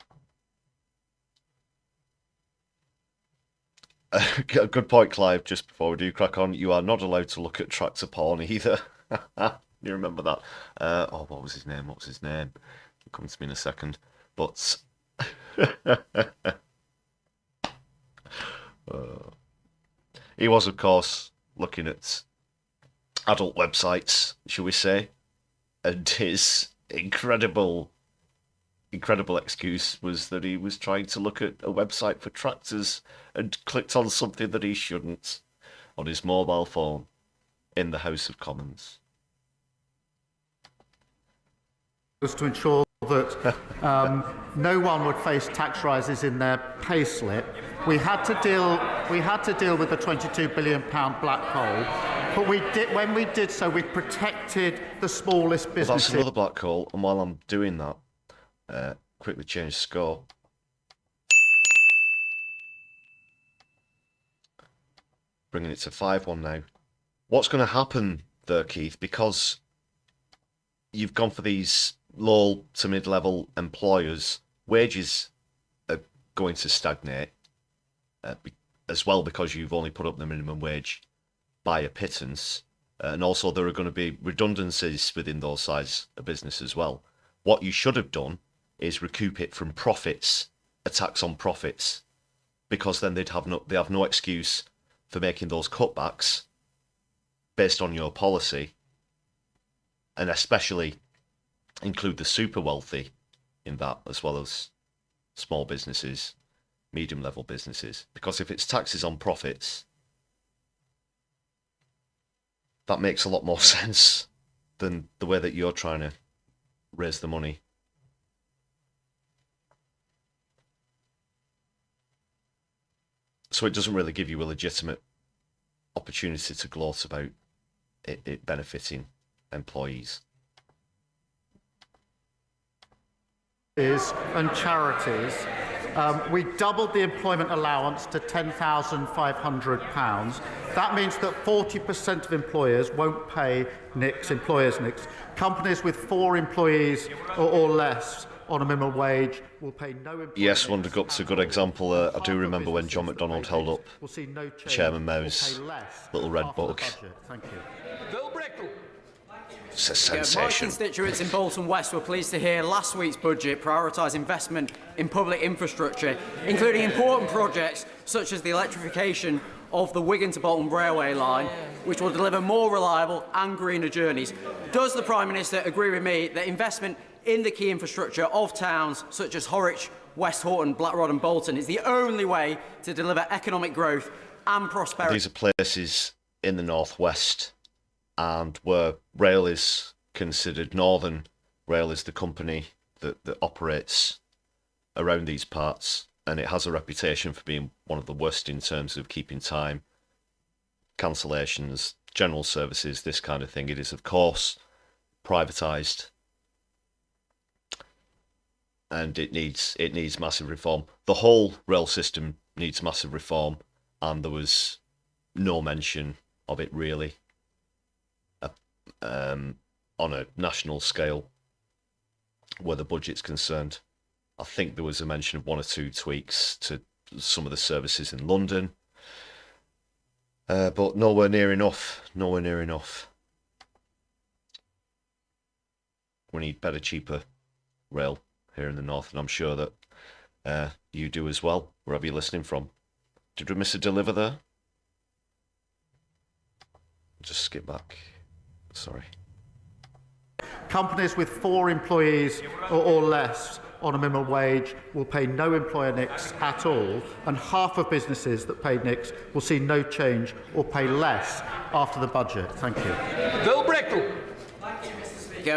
Good point, Clive. Just before we do crack on, you are not allowed to look at tractor porn either. You remember that? Oh, what was his name? What was his name? It'll come to me in a second. But he was, of course, looking at adult websites, shall we say, and his incredible excuse was that he was trying to look at a website for tractors and clicked on something that he shouldn't on his mobile phone in the House of Commons.
Was to ensure that no one would face tax rises in their payslip. We had to deal with the £22 billion black hole, but when we did so, we protected the smallest businesses.
Well, that's another black hole, and while I'm doing that, quickly change score. Bringing it to 5-1 now. What's going to happen there, Keith, because you've gone for these low to mid-level employers, wages are going to stagnate as well, because you've only put up the minimum wage by a pittance, and also there are going to be redundancies within those size of business as well. What you should have done is recoup it from profits, a tax on profits, because then they have no excuse for making those cutbacks based on your policy, and especially include the super wealthy in that, as well as small businesses, medium level businesses. Because if it's taxes on profits, that makes a lot more sense than the way that you're trying to raise the money. So it doesn't really give you a legitimate opportunity to gloat about it benefiting employees.
And charities. We doubled the employment allowance to £10,500. That means that 40% of employers won't pay employers' NICs. Companies with 4 employees or less on a minimum wage will pay no employment.
Yes, Wondergup's a good example. I do remember when John McDonnell held up Chairman Mao's little red book.
Thank you.
It's a sensation.
My constituents in Bolton West were pleased to hear last week's budget prioritise investment in public infrastructure, including important projects such as the electrification of the Wigan to Bolton railway line, which will deliver more reliable and greener journeys. Does the Prime Minister agree with me that investment in the key infrastructure of towns such as Horwich, West Horton, Blackrod and Bolton is the only way to deliver economic growth and prosperity?
These are places in the northwest, and where rail is considered, Northern Rail is the company that operates around these parts, and it has a reputation for being one of the worst in terms of keeping time, cancellations, general services, this kind of thing. It is, of course, privatised, and it needs massive reform. The whole rail system needs massive reform, and there was no mention of it really on a national scale where the budget's concerned. I think there was a mention of 1 or 2 tweaks to some of the services in London, but nowhere near enough. Nowhere near enough. We need better, cheaper rail here in the north, and I'm sure that you do as well, wherever you're listening from. Did we miss a deliver there? Just skip back. Sorry.
Companies with 4 employees or less on a minimum wage will pay no employer NICs at all, and half of businesses that pay NICs will see no change or pay less after the budget. Thank you.
Bill Brickle.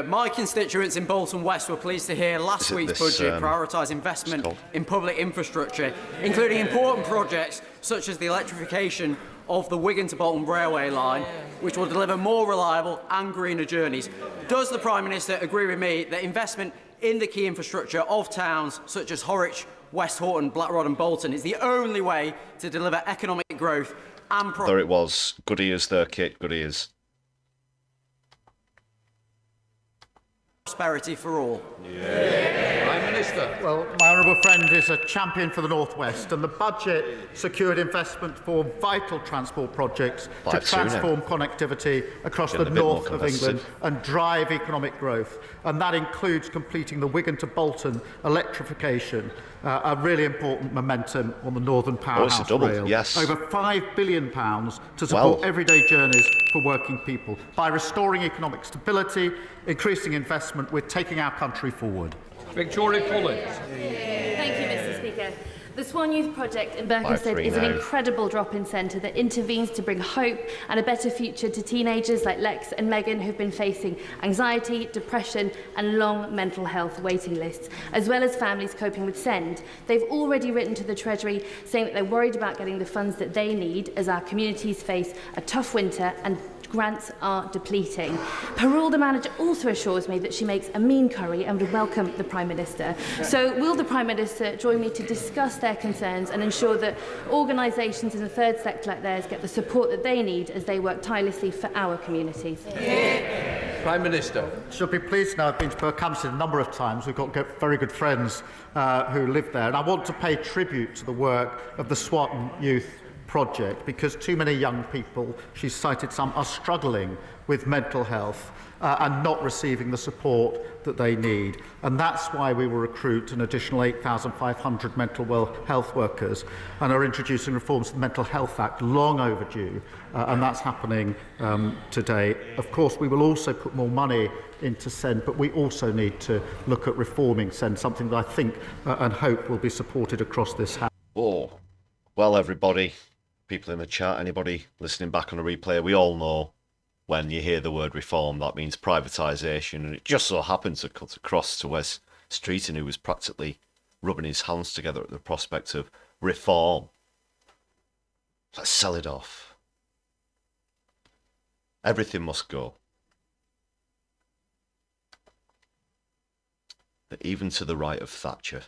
My constituents in Bolton West were pleased to hear last week's budget prioritise investment in public infrastructure, including important projects such as the electrification of the Wigan to Bolton railway line, which will deliver more reliable and greener journeys. Does the Prime Minister agree with me that investment in the key infrastructure of towns such as Horwich, West Horton, Blackrod and Bolton is the only way to deliver economic growth and
there it was. Good ears there, Kit. Good ears.
prosperity for all?
Yeah.
Prime Minister.
Well, my honourable friend is a champion for the North West, and the budget secured investment for vital transport projects to transform connectivity across the north of England and drive economic growth. And that includes completing the Wigan to Bolton electrification, a really important momentum on the Northern Powerhouse Rail.
Yes.
Over £5 billion to support everyday journeys for working people. By restoring economic stability, increasing investment, we're taking our country forward.
Victoria Collins.
Thank you, Mr. Speaker. The Swan Youth Project in Berkhamsted is an incredible drop-in centre that intervenes to bring hope and a better future to teenagers like Lex and Megan who've been facing anxiety, depression and long mental health waiting lists, as well as families coping with SEND. They've already written to the Treasury saying that they're worried about getting the funds that they need as our communities face a tough winter and grants are depleting. Parole, the manager, also assures me that she makes a mean curry and would welcome the Prime Minister. So will the Prime Minister join me to discuss their concerns and ensure that organisations in the third sector like theirs get the support that they need as they work tirelessly for our communities?
Prime Minister.
She'll be pleased now. I've been to Berkhamsted a number of times. We've got very good friends who live there. And I want to pay tribute to the work of the Swan Youth Project because too many young people, she's cited some, are struggling with mental health and not receiving the support that they need. And that's why we will recruit an additional 8,500 mental health workers and are introducing reforms to the Mental Health Act, long overdue, and that's happening today. Of course, we will also put more money into SEND, but we also need to look at reforming SEND, something that I think and hope will be supported across this House.
Oh, well, everybody, people in the chat, anybody listening back on a replay, we all know when you hear the word reform, that means privatisation, and it just so happens to cut across to Wes Streeton, who was practically rubbing his hands together at the prospect of reform. Let's sell it off. Everything must go. Even to the right of Thatcher.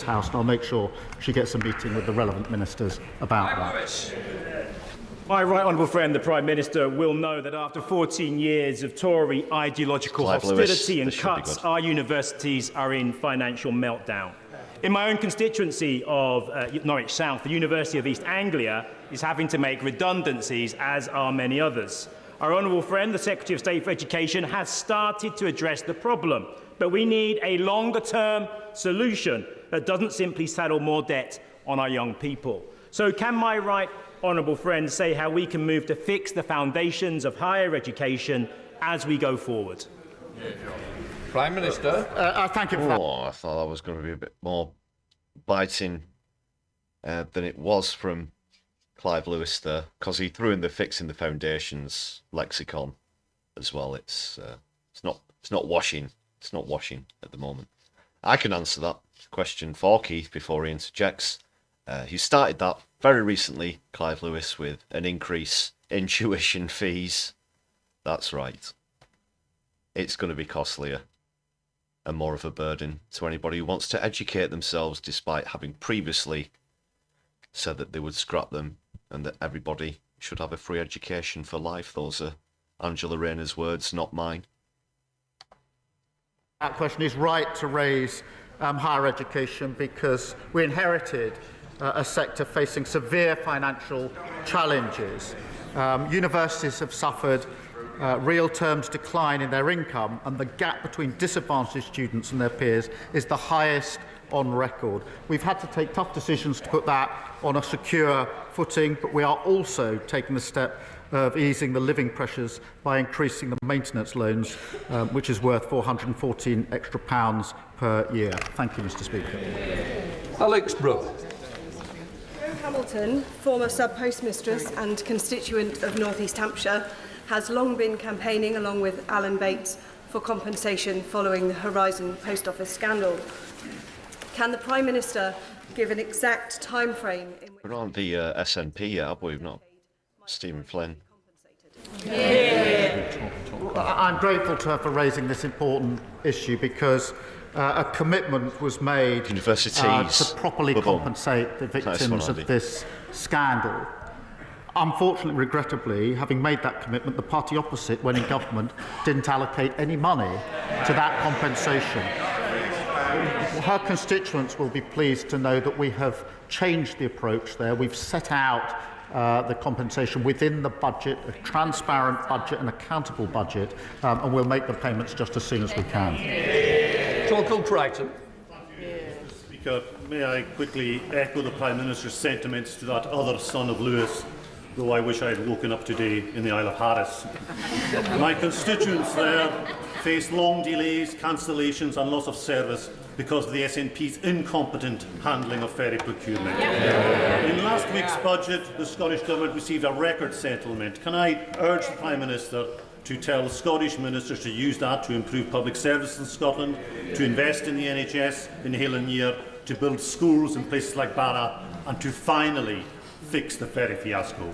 House, and I'll make sure she gets a meeting with the relevant ministers about that.
My right honourable friend, the Prime Minister, will know that after 14 years of Tory ideological hostility and cuts, our universities are in financial meltdown. In my own constituency of Norwich South, the University of East Anglia is having to make redundancies, as are many others. Our honourable friend, the Secretary of State for Education, has started to address the problem, but we need a longer-term solution that doesn't simply saddle more debt on our young people. So can my right honourable friend say how we can move to fix the foundations of higher education as we go forward?
Prime Minister.
Thank you for that.
Oh, I thought that was going to be a bit more biting than it was from Clive Lewis there, because he threw in the fixing the foundations lexicon as well. It's not washing. It's not washing at the moment. I can answer that question for Keith before he interjects. He started that very recently, Clive Lewis, with an increase in tuition fees. That's right. It's going to be costlier and more of a burden to anybody who wants to educate themselves, despite having previously said that they would scrap them and that everybody should have a free education for life. Those are Angela Rayner's words, not mine.
That question is right to raise higher education because we inherited a sector facing severe financial challenges. Universities have suffered real terms decline in their income, and the gap between disadvantaged students and their peers is the highest on record. We've had to take tough decisions to put that on a secure footing, but we are also taking the step of easing the living pressures by increasing the maintenance loans, which is worth £414 extra per year. Thank you, Mr. Speaker.
Alex Brooke.
Hamilton, former sub-postmistress and constituent of North East Hampshire, has long been campaigning along with Alan Bates for compensation following the Horizon Post Office scandal. Can the Prime Minister give an exact time frame?
We're on the SNP yet, have we? Not Stephen Flynn.
I'm grateful to her for raising this important issue because a commitment was made to properly compensate the victims of this scandal. Unfortunately, regrettably, having made that commitment, the party opposite, when in government, didn't allocate any money to that compensation. Her constituents will be pleased to know that we have changed the approach there. We've set out the compensation within the budget, a transparent budget, an accountable budget, and we'll make the payments just as soon as we can.
Cloncal Crichton.
Speaker, may I quickly echo the Prime Minister's sentiments to that other son of Lewis, though I wish I had woken up today in the Isle of Harris. My constituents there face long delays, cancellations and loss of service because of the SNP's incompetent handling of ferry procurement. In last week's budget, the Scottish Government received a record settlement. Can I urge the Prime Minister to tell Scottish ministers to use that to improve public service in Scotland, to invest in the NHS in Hill and Year, to build schools in places like Barra, and to finally fix the ferry fiasco?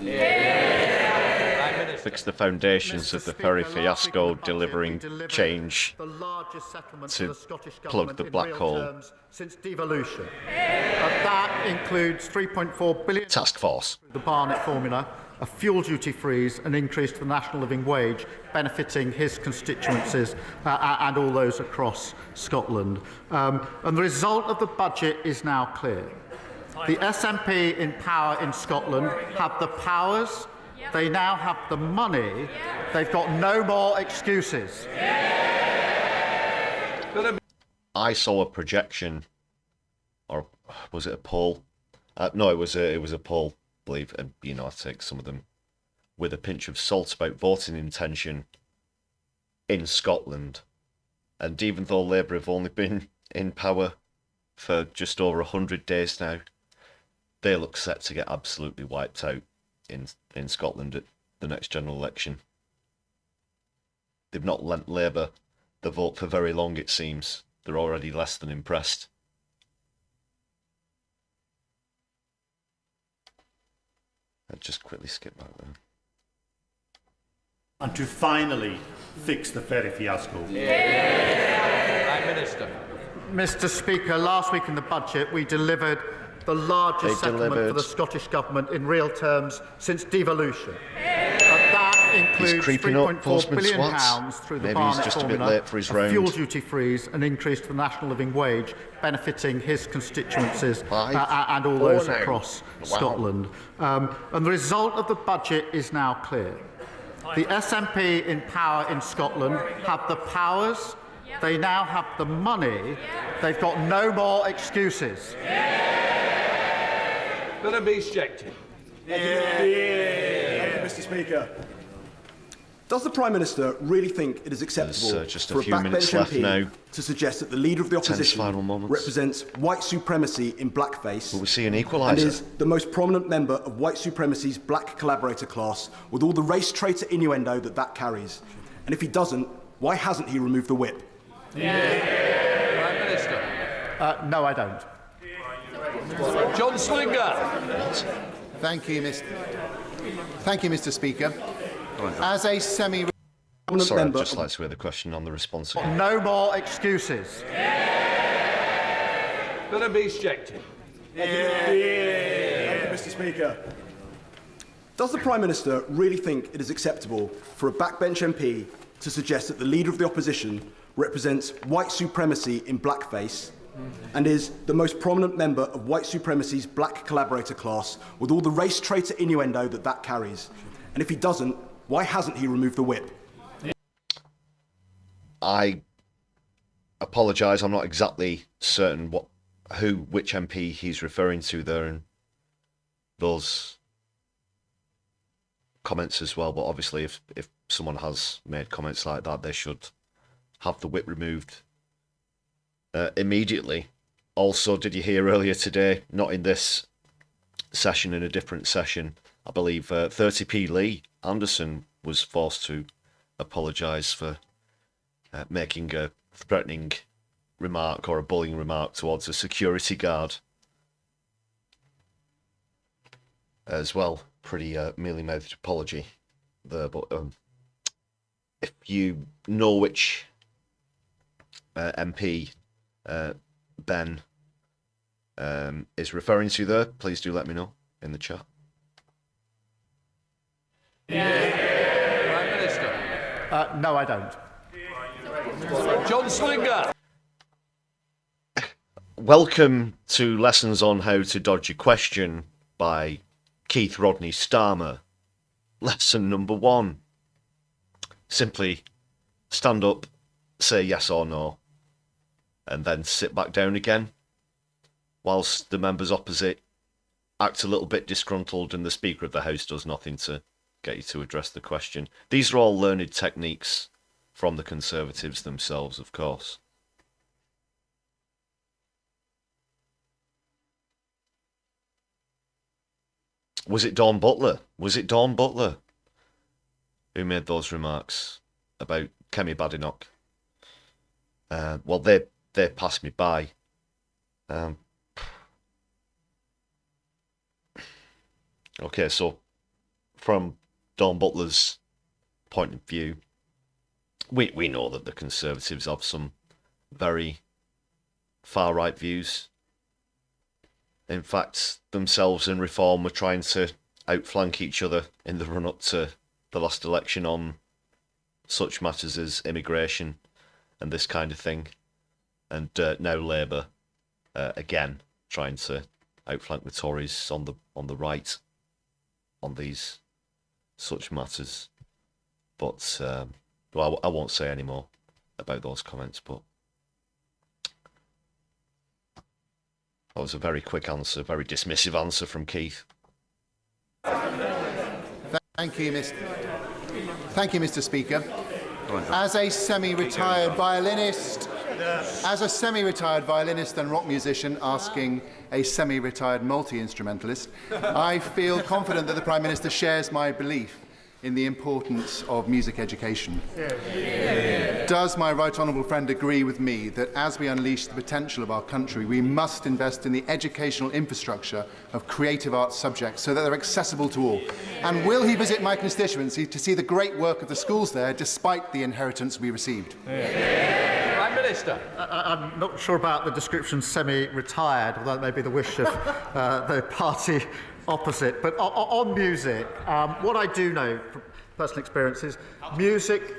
Fix the foundations of the ferry fiasco, delivering change to plug the black hole.
Since devolution. That includes £3.4 billion
task force,
the Barnett formula, a fuel duty freeze, an increase to the national living wage, benefiting his constituencies and all those across Scotland. And the result of the budget is now clear. The SNP in power in Scotland have the powers, they now have the money, they've got no more excuses.
I saw a projection, or was it a poll? No, it was a poll, I believe, and you know, I take some of them with a pinch of salt about voting intention in Scotland. And even though Labour have only been in power for just over 100 days now, they look set to get absolutely wiped out in Scotland at the next general election. They've not lent Labour the vote for very long, it seems. They're already less than impressed. I'll just quickly skip back there.
And to finally fix the ferry fiasco.
Prime Minister.
Mr. Speaker, last week in the budget we delivered the largest settlement for the Scottish Government in real terms since devolution. That includes £3.4 billion through the Barnett formula, a fuel duty freeze, an increase to the national living wage, benefiting his constituencies and all those across Scotland. And the result of the budget is now clear. The SNP in power in Scotland have the powers, they now have the money, they've got no more excuses.
Gonna be ejected.
Thank you, Mr. Speaker. Does the Prime Minister really think it is acceptable for a backbench MP to suggest that the Leader of the Opposition represents white supremacy in blackface and is the most prominent member of white supremacy's black collaborator class, with all the race traitor innuendo that carries? And if he doesn't, why hasn't he removed the whip?
Prime Minister.
No, I don't.
John Slinger.
Thank you, Mr. Speaker. As a
Sorry, I'd just like to hear the question on the response.
No more excuses.
Gonna be ejected.
Thank you, Mr. Speaker. Does the Prime Minister really think it is acceptable for a backbench MP to suggest that the Leader of the Opposition represents white supremacy in blackface and is the most prominent member of white supremacy's black collaborator class, with all the race traitor innuendo that carries? And if he doesn't, why hasn't he removed the whip?
I apologise, I'm not exactly certain which MP he's referring to there in those comments as well, but obviously if someone has made comments like that, they should have the whip removed immediately. Also, did you hear earlier today, not in this session, in a different session, I believe 30p Lee Anderson was forced to apologise for making a threatening remark or a bullying remark towards a security guard as well. Pretty mealy-mouthed apology there, but if you know which MP Ben is referring to there, please do let me know in the chat.
Prime Minister.
No, I don't.
John Slinger.
welcome to Lessons on How to Dodge a Question by Keith Rodney Starmer. Lesson number 1. Simply stand up, say yes or no, and then sit back down again, whilst the members opposite act a little bit disgruntled and the Speaker of the House does nothing to get you to address the question. These are all learned techniques from the Conservatives themselves, of course. Was it Dawn Butler? Was it Dawn Butler who made those remarks about Kemi Badenoch? Well, they passed me by. Okay, so from Dawn Butler's point of view, we know that the Conservatives have some very far-right views. In fact, themselves and Reform were trying to outflank each other in the run-up to the last election on such matters as immigration and this kind of thing. And now Labour, again, trying to outflank the Tories on the right on these such matters. But, well, I won't say any more about those comments, but that was a very quick answer, very dismissive answer from Keith.
Thank you, Mr. Speaker. As a semi-retired violinist and rock musician asking a semi-retired multi-instrumentalist, I feel confident that the Prime Minister shares my belief in the importance of music education. Does my right honourable friend agree with me that as we unleash the potential of our country, we must invest in the educational infrastructure of creative arts subjects so that they're accessible to all? And will he visit my constituency to see the great work of the schools there, despite the inheritance we received?
Prime Minister.
I'm not sure about the description semi-retired, although that may be the wish of the party opposite. But on music, what I do know from personal experience is music,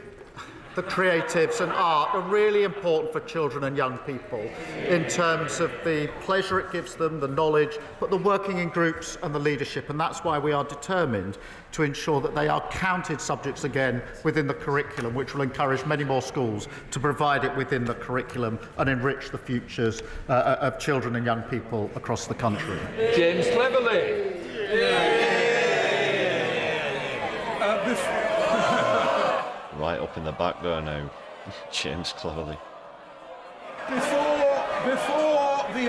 the creatives and art are really important for children and young people in terms of the pleasure it gives them, the knowledge, but the working in groups and the leadership. And that's why we are determined to ensure that they are counted subjects again within the curriculum, which will encourage many more schools to provide it within the curriculum and enrich the futures of children and young people across the country.
James Cleverly.
Right up in the back there now, James Cleverly.
Before the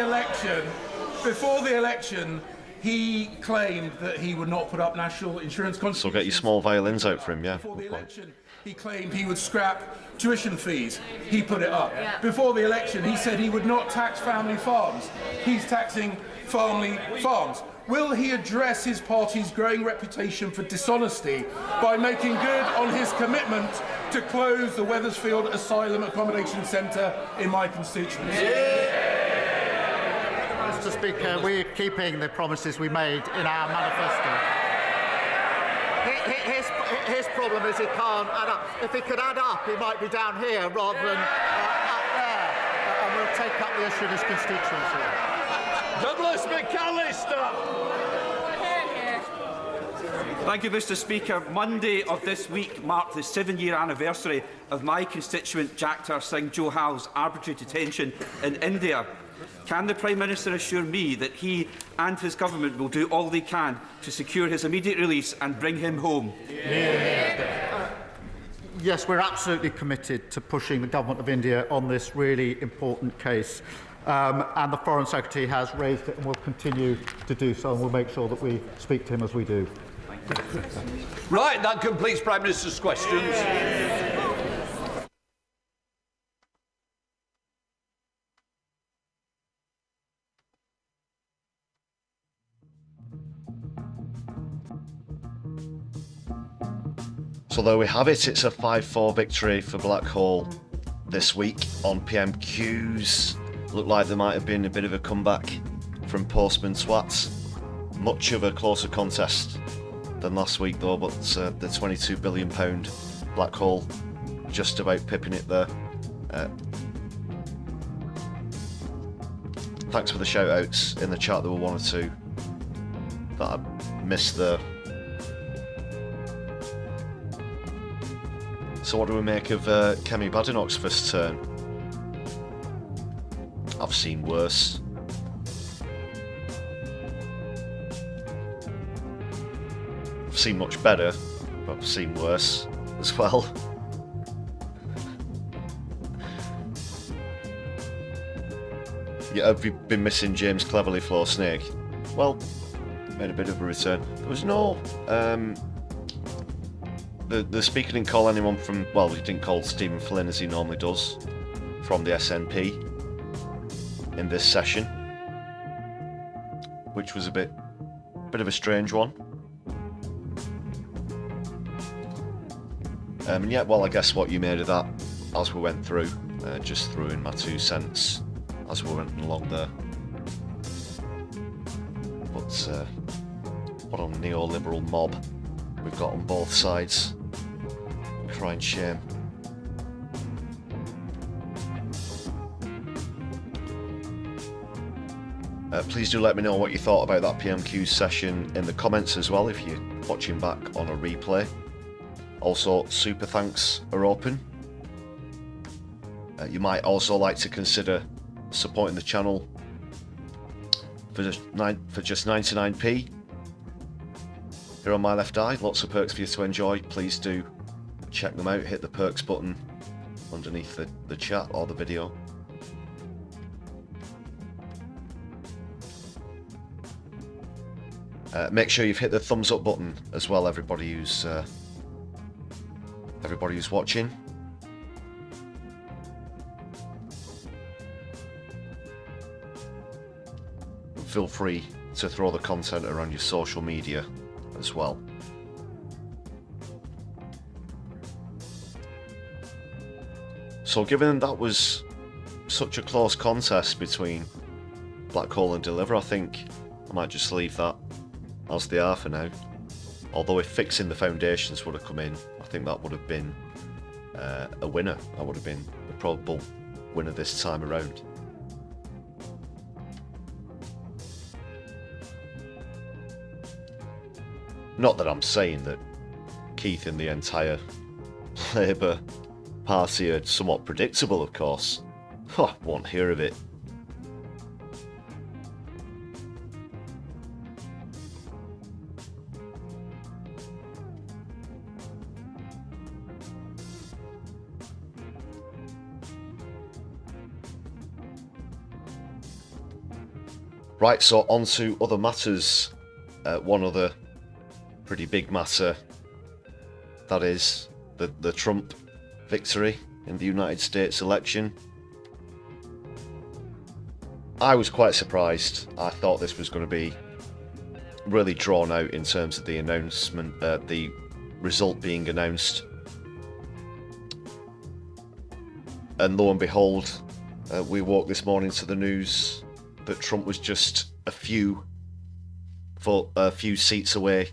election, he claimed that he would not put up national insurance contributions.
So get your small violins out for him, yeah.
Before the election, he claimed he would scrap tuition fees. He put it up. Yeah. Before the election, he said he would not tax family farms. He's taxing family farms. Will he address his party's growing reputation for dishonesty by making good on his commitment to close the Wethersfield Asylum Accommodation Centre in my constituency?
Mr. Speaker, we're keeping the promises we made in our manifesto. His problem is he can't add up. If he could add up, he might be down here rather than up there, and we'll take up the issue in his constituency.
Douglas McAllister.
Thank you, Mr. Speaker. Monday of this week marked the 7-year anniversary of my constituent Jagtar Singh Johal's arbitrary detention in India. Can the Prime Minister assure me that he and his government will do all they can to secure his immediate release and bring him home?
Yes, we're absolutely committed to pushing the Government of India on this really important case. And the Foreign Secretary has raised it and will continue to do so, and we'll make sure that we speak to him as we do.
Right, that completes Prime Minister's questions.
So there we have it. It's a 5-4 victory for Blackhall this week on PMQs. Looked like there might have been a bit of a comeback from Postman Twats. Much of a closer contest than last week though, but the £22 billion Blackhall just about pipping it there. thanks for the shout outs in the chat. There were one or two that I missed there. So what do we make of Kemi Badenoch's first turn? I've seen worse. I've seen much better, but I've seen worse as well. Yeah, have you been missing James Cleverly Floor Snake? Well, made a bit of a return. There was no... The speaker didn't call anyone from... Well, he didn't call Stephen Flynn as he normally does from the SNP in this session, which was a bit of a strange one. And yeah, well, I guess what you made of that as we went through, just threw in my 2 cents as we went along there. But what a neoliberal mob we've got on both sides. Crying shame. Please do let me know what you thought about that PMQ session in the comments as well if you're watching back on a replay. Also, super thanks are open. You might also like to consider supporting the channel for just 99p. Here on my left eye, lots of perks for you to enjoy. Please do check them out. Hit the perks button underneath the chat or the video. Make sure you've hit the thumbs up button as well, everybody who's watching. Feel free to throw the content around your social media as well. So given that was such a close contest between Black Hole and Deliver, I think I might just leave that as they are for now. Although if Fixing the Foundations would have come in, I think that would have been a winner. That would have been the probable winner this time around. Not that I'm saying that Keith and the entire Labour Party are somewhat predictable, of course. Oh, won't hear of it. Right, so on to other matters. One other pretty big matter, that is the Trump victory in the United States election. I was quite surprised. I thought this was going to be really drawn out in terms of the announcement, the result being announced. And lo and behold, we woke this morning to the news that Trump was just a few seats away,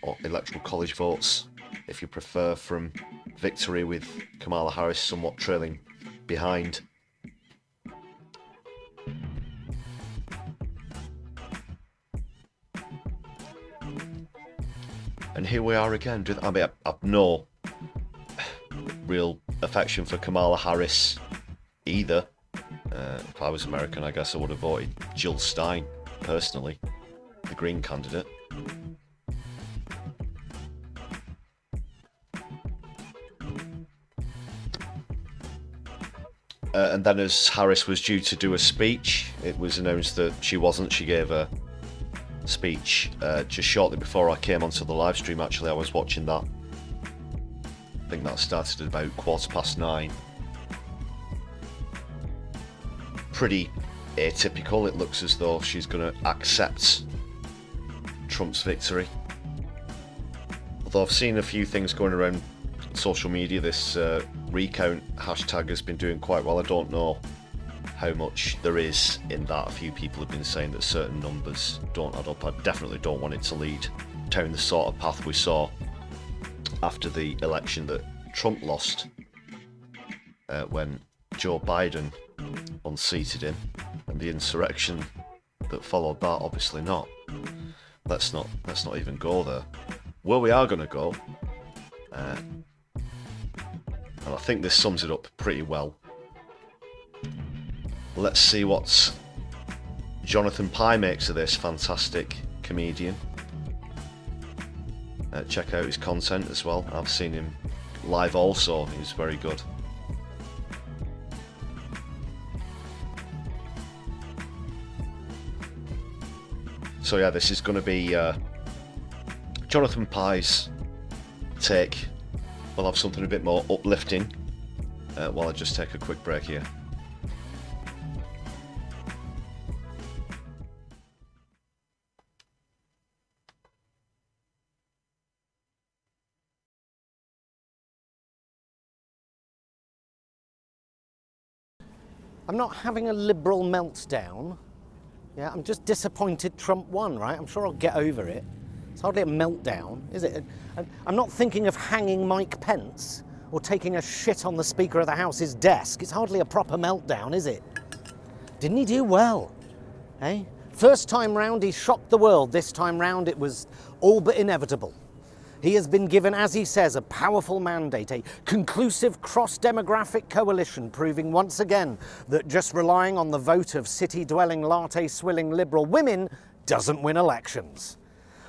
or electoral college votes, if you prefer, from victory, with Kamala Harris somewhat trailing behind. And here we are again. I mean, I've no real affection for Kamala Harris either. If I was American, I guess I would have voted Jill Stein, personally, the Green candidate. And then as Harris was due to do a speech, it was announced that she wasn't. She gave a speech just shortly before I came onto the live stream. Actually, I was watching that. I think that started at about 9:15. Pretty atypical. It looks as though she's going to accept Trump's victory. Although I've seen a few things going around social media, this recount hashtag has been doing quite well. I don't know how much there is in that. A few people have been saying that certain numbers don't add up. I definitely don't want it to lead down the sort of path we saw after the election that Trump lost, when Joe Biden unseated him, and the insurrection that followed that, obviously not. Let's not even go there. Where we are going to go, and I think this sums it up pretty well. Let's see what Jonathan Pye makes of this fantastic comedian. Check out his content as well. I've seen him live also. He's very good. So yeah, this is going to be Jonathan Pye's take. We'll have something a bit more uplifting while I just take a quick break here.
I'm not having a liberal meltdown. Yeah, I'm just disappointed Trump won, right? I'm sure I'll get over it. It's hardly a meltdown, is it? I'm not thinking of hanging Mike Pence or taking a shit on the Speaker of the House's desk. It's hardly a proper meltdown, is it? Didn't he do well? Eh? First time round, he shocked the world. This time round, it was all but inevitable. He has been given, as he says, a powerful mandate, a conclusive cross-demographic coalition, proving once again that just relying on the vote of city-dwelling, latte-swilling liberal women doesn't win elections.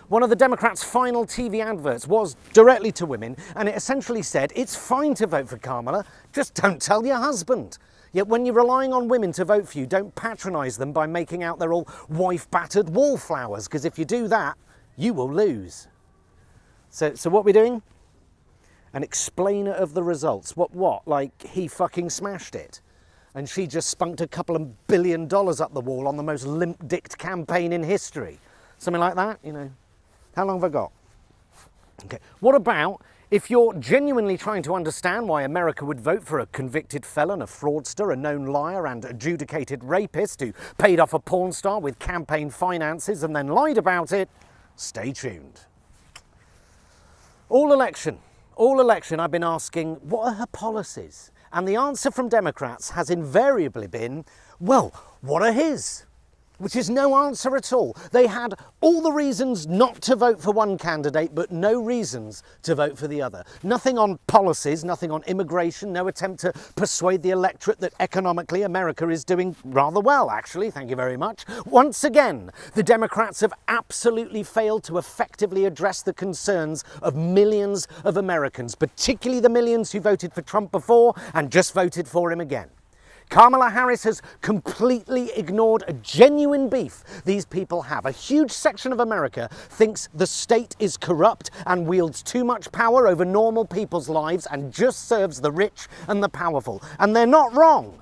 One of the Democrats' final TV adverts was directly to women, and it essentially said, it's fine to vote for Kamala, just don't tell your husband. Yet when you're relying on women to vote for you, don't patronise them by making out they're all wife-battered wallflowers, because if you do that, you will lose. So what we're doing? An explainer of the results. What? Like he fucking smashed it. And she just spunked a couple of $1 billion up the wall on the most limp-dicked campaign in history. Something like that, you know. How long have I got? Okay. What about if you're genuinely trying to understand why America would vote for a convicted felon, a fraudster, a known liar and adjudicated rapist who paid off a porn star with campaign finances and then lied about it? Stay tuned. All election, I've been asking, what are her policies? And the answer from Democrats has invariably been, well, what are his? Which is no answer at all. They had all the reasons not to vote for one candidate, but no reasons to vote for the other. Nothing on policies, nothing on immigration, no attempt to persuade the electorate that economically America is doing rather well, actually, thank you very much. Once again, the Democrats have absolutely failed to effectively address the concerns of millions of Americans, particularly the millions who voted for Trump before and just voted for him again. Kamala Harris has completely ignored a genuine beef these people have. A huge section of America thinks the state is corrupt and wields too much power over normal people's lives and just serves the rich and the powerful. And they're not wrong.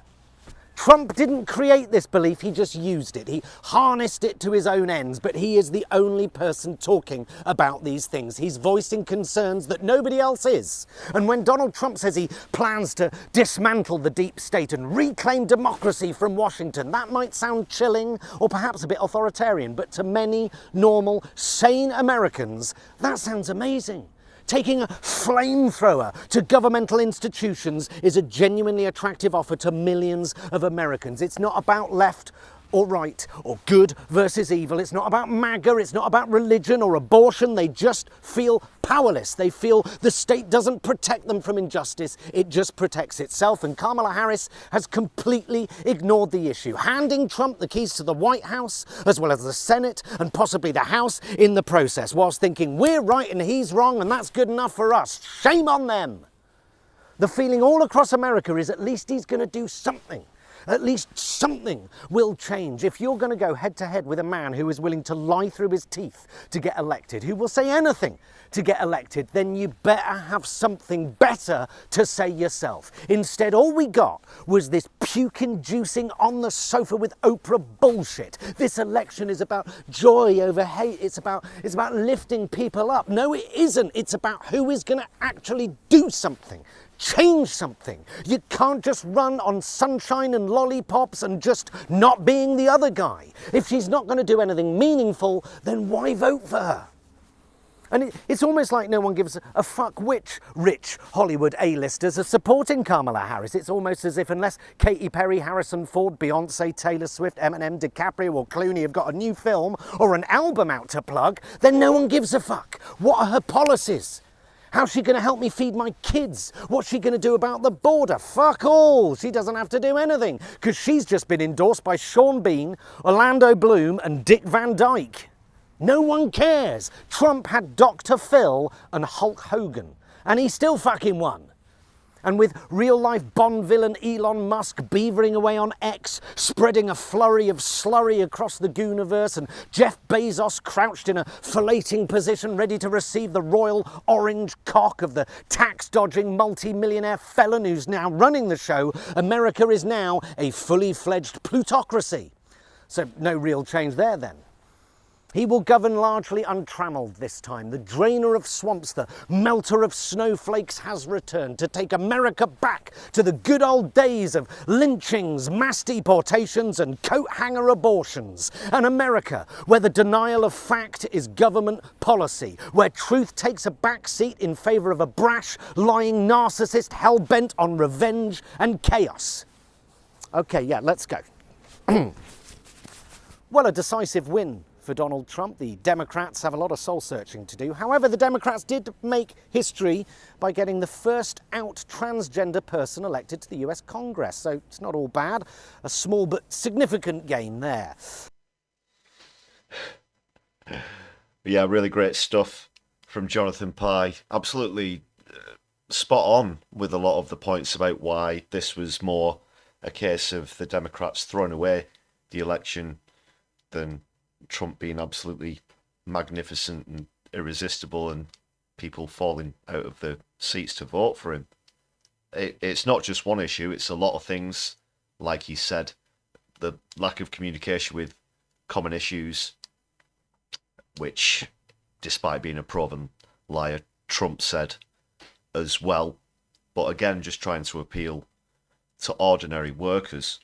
Trump didn't create this belief, he just used it. He harnessed it to his own ends, but he is the only person talking about these things. He's voicing concerns that nobody else is. And when Donald Trump says he plans to dismantle the deep state and reclaim democracy from Washington, that might sound chilling or perhaps a bit authoritarian, but to many normal, sane Americans, that sounds amazing. Taking a flamethrower to governmental institutions is a genuinely attractive offer to millions of Americans. It's not about left or right or good versus evil. It's not about MAGA. It's not about religion or abortion. They just feel powerless. They feel the state doesn't protect them from injustice. It just protects itself. And Kamala Harris has completely ignored the issue, handing Trump the keys to the White House as well as the Senate and possibly the House in the process, whilst thinking we're right and he's wrong and that's good enough for us. Shame on them. The feeling all across America is at least he's going to do something. At least something will change. If you're going to go head to head with a man who is willing to lie through his teeth to get elected, who will say anything to get elected, then you better have something better to say yourself. Instead, all we got was this puke-inducing on the sofa with Oprah bullshit. This election is about joy over hate. It's about lifting people up. No, it isn't. It's about who is going to actually do something. Change something. You can't just run on sunshine and lollipops and just not being the other guy. If she's not going to do anything meaningful, then why vote for her? And it's almost like no one gives a fuck which rich Hollywood A-listers are supporting Kamala Harris. It's almost as if unless Katy Perry, Harrison Ford, Beyonce, Taylor Swift, Eminem, DiCaprio or Clooney have got a new film or an album out to plug, then no one gives a fuck. What are her policies? How's she going to help me feed my kids? What's she going to do about the border? Fuck all. She doesn't have to do anything because she's just been endorsed by Sean Bean, Orlando Bloom and Dick Van Dyke. No one cares. Trump had Dr. Phil and Hulk Hogan, and he still fucking won. And with real-life Bond villain Elon Musk beavering away on X, spreading a flurry of slurry across the Gooniverse, and Jeff Bezos crouched in a filleting position ready to receive the royal orange cock of the tax-dodging multi-millionaire felon who's now running the show, America is now a fully-fledged plutocracy. So no real change there then. He will govern largely untrammelled this time. The drainer of swamps, the melter of snowflakes has returned to take America back to the good old days of lynchings, mass deportations and coat hanger abortions. An America where the denial of fact is government policy, where truth takes a back seat in favour of a brash, lying narcissist hell-bent on revenge and chaos. Okay, yeah, let's go. Well, a decisive win for Donald Trump. The Democrats have a lot of soul-searching to do. However, the Democrats did make history by getting the first out transgender person elected to the US Congress. So it's not all bad. A small but significant gain there.
Yeah, really great stuff from Jonathan Pye. Absolutely spot on with a lot of the points about why this was more a case of the Democrats throwing away the election than Trump being absolutely magnificent and irresistible and people falling out of the seats to vote for him. It's not just one issue, it's a lot of things, like he said, the lack of communication with common issues, which, despite being a proven liar, Trump said as well. But again, just trying to appeal to ordinary workers.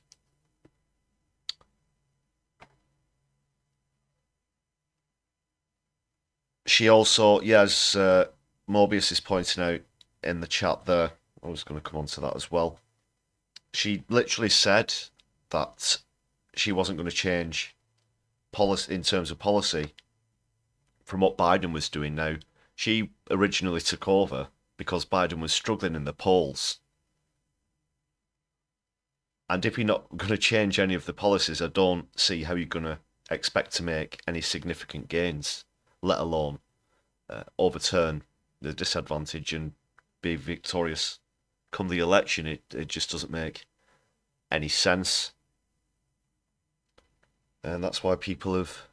She also, yeah, as Mobius is pointing out in the chat there, I was going to come on to that as well. She literally said that she wasn't going to change policy in terms of policy from what Biden was doing now. She originally took over because Biden was struggling in the polls. And if you're not going to change any of the policies, I don't see how you're going to expect to make any significant gains, let alone overturn the disadvantage and be victorious come the election. It just doesn't make any sense. And that's why people have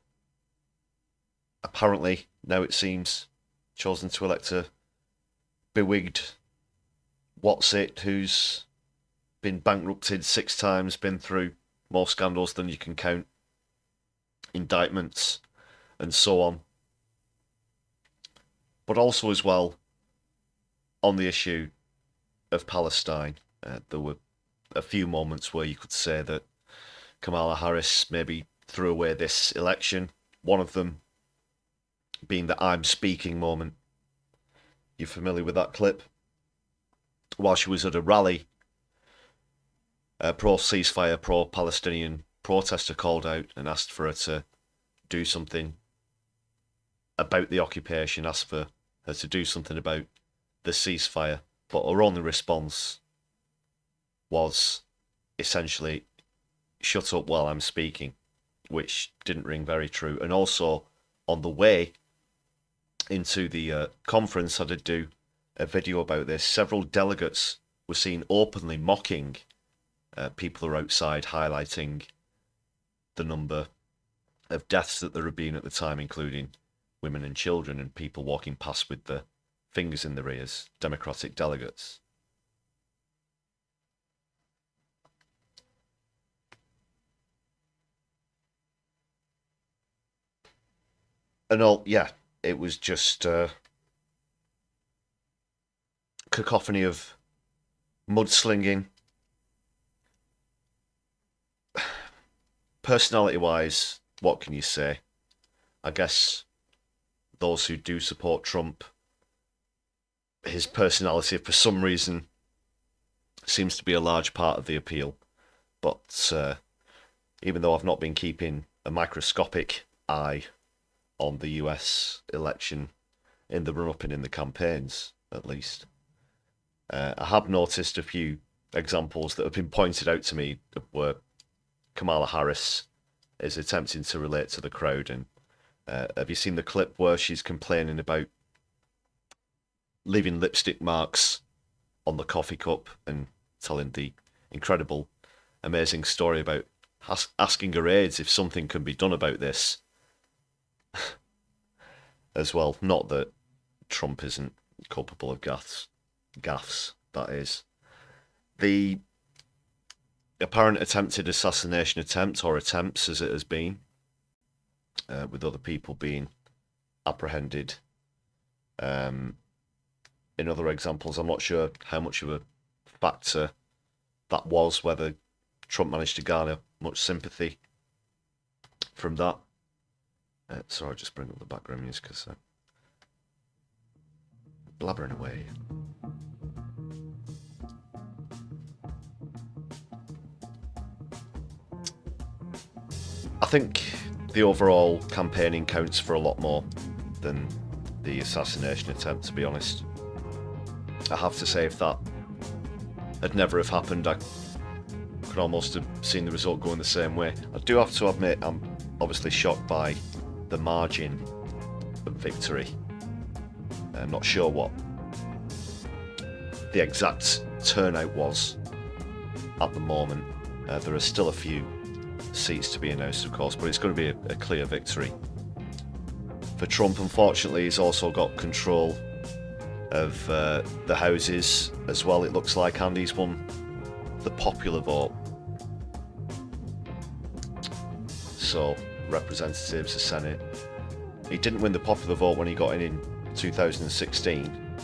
apparently, now it seems, chosen to elect a bewigged what's-it who's been bankrupted 6 times, been through more scandals than you can count, indictments and so on. But also as well, on the issue of Palestine, there were a few moments where you could say that Kamala Harris maybe threw away this election. One of them being the I'm speaking moment. You familiar with that clip? While she was at a rally, a pro-ceasefire, pro-Palestinian protester called out and asked for her to do something about the occupation, asked for her to do something about the ceasefire, but her only response was essentially, shut up while I'm speaking, which didn't ring very true. And also, on the way into the conference, I did do a video about this. Several delegates were seen openly mocking people who are outside, highlighting the number of deaths that there had been at the time, including women and children, and people walking past with the fingers in their ears, Democratic delegates. And all, yeah, it was just cacophony of mudslinging. Personality-wise, what can you say? I guess those who do support Trump, his personality, for some reason, seems to be a large part of the appeal. But even though I've not been keeping a microscopic eye on the US election in the run-up and in the campaigns, at least, I have noticed a few examples that have been pointed out to me where Kamala Harris is attempting to relate to the crowd. And have you seen the clip where she's complaining about leaving lipstick marks on the coffee cup and telling the incredible, amazing story about asking her aides if something can be done about this as well? Not that Trump isn't culpable of gaffes, that is. The apparent attempted assassination attempt, or attempts as it has been, with other people being apprehended. In other examples, I'm not sure how much of a factor that was, whether Trump managed to garner much sympathy from that. Sorry, I'll just bring up the background music because I'm blabbering away. I think the overall campaigning counts for a lot more than the assassination attempt, to be honest. I have to say, if that had never have happened, I could almost have seen the result going the same way. I do have to admit, I'm obviously shocked by the margin of victory. I'm not sure what the exact turnout was at the moment. There are still a few seats to be announced, of course, but it's going to be a clear victory for Trump. Unfortunately, he's also got control of the houses as well, it looks like, and he's won the popular vote. So, representatives, the Senate. He didn't win the popular vote when he got in 2016,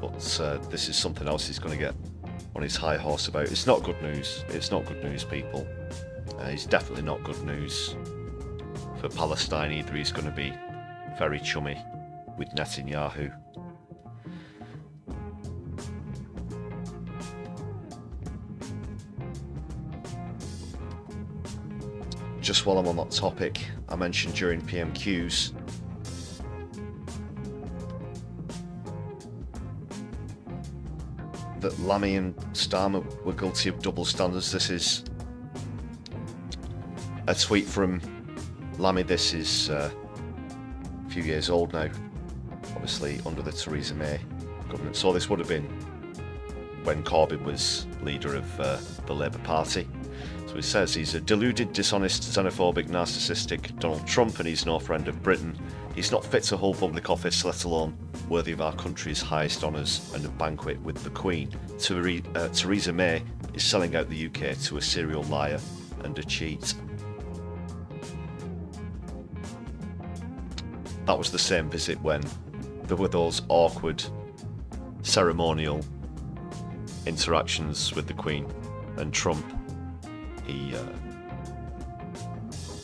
but this is something else he's going to get on his high horse about. It's not good news. It's not good news, people. It's definitely not good news for Palestine either. He's going to be very chummy with Netanyahu. Just while I'm on that topic, I mentioned during PMQs that Lammy and Starmer were guilty of double standards. This is a tweet from Lammy. This is a few years old now, obviously under the Theresa May government. So this would have been when Corbyn was leader of the Labour Party. So he says he's a deluded, dishonest, xenophobic, narcissistic Donald Trump, and he's no friend of Britain. He's not fit to hold public office, let alone worthy of our country's highest honours and a banquet with the Queen. Theresa May is selling out the UK to a serial liar and a cheat. That was the same visit when there were those awkward ceremonial interactions with the Queen and Trump. He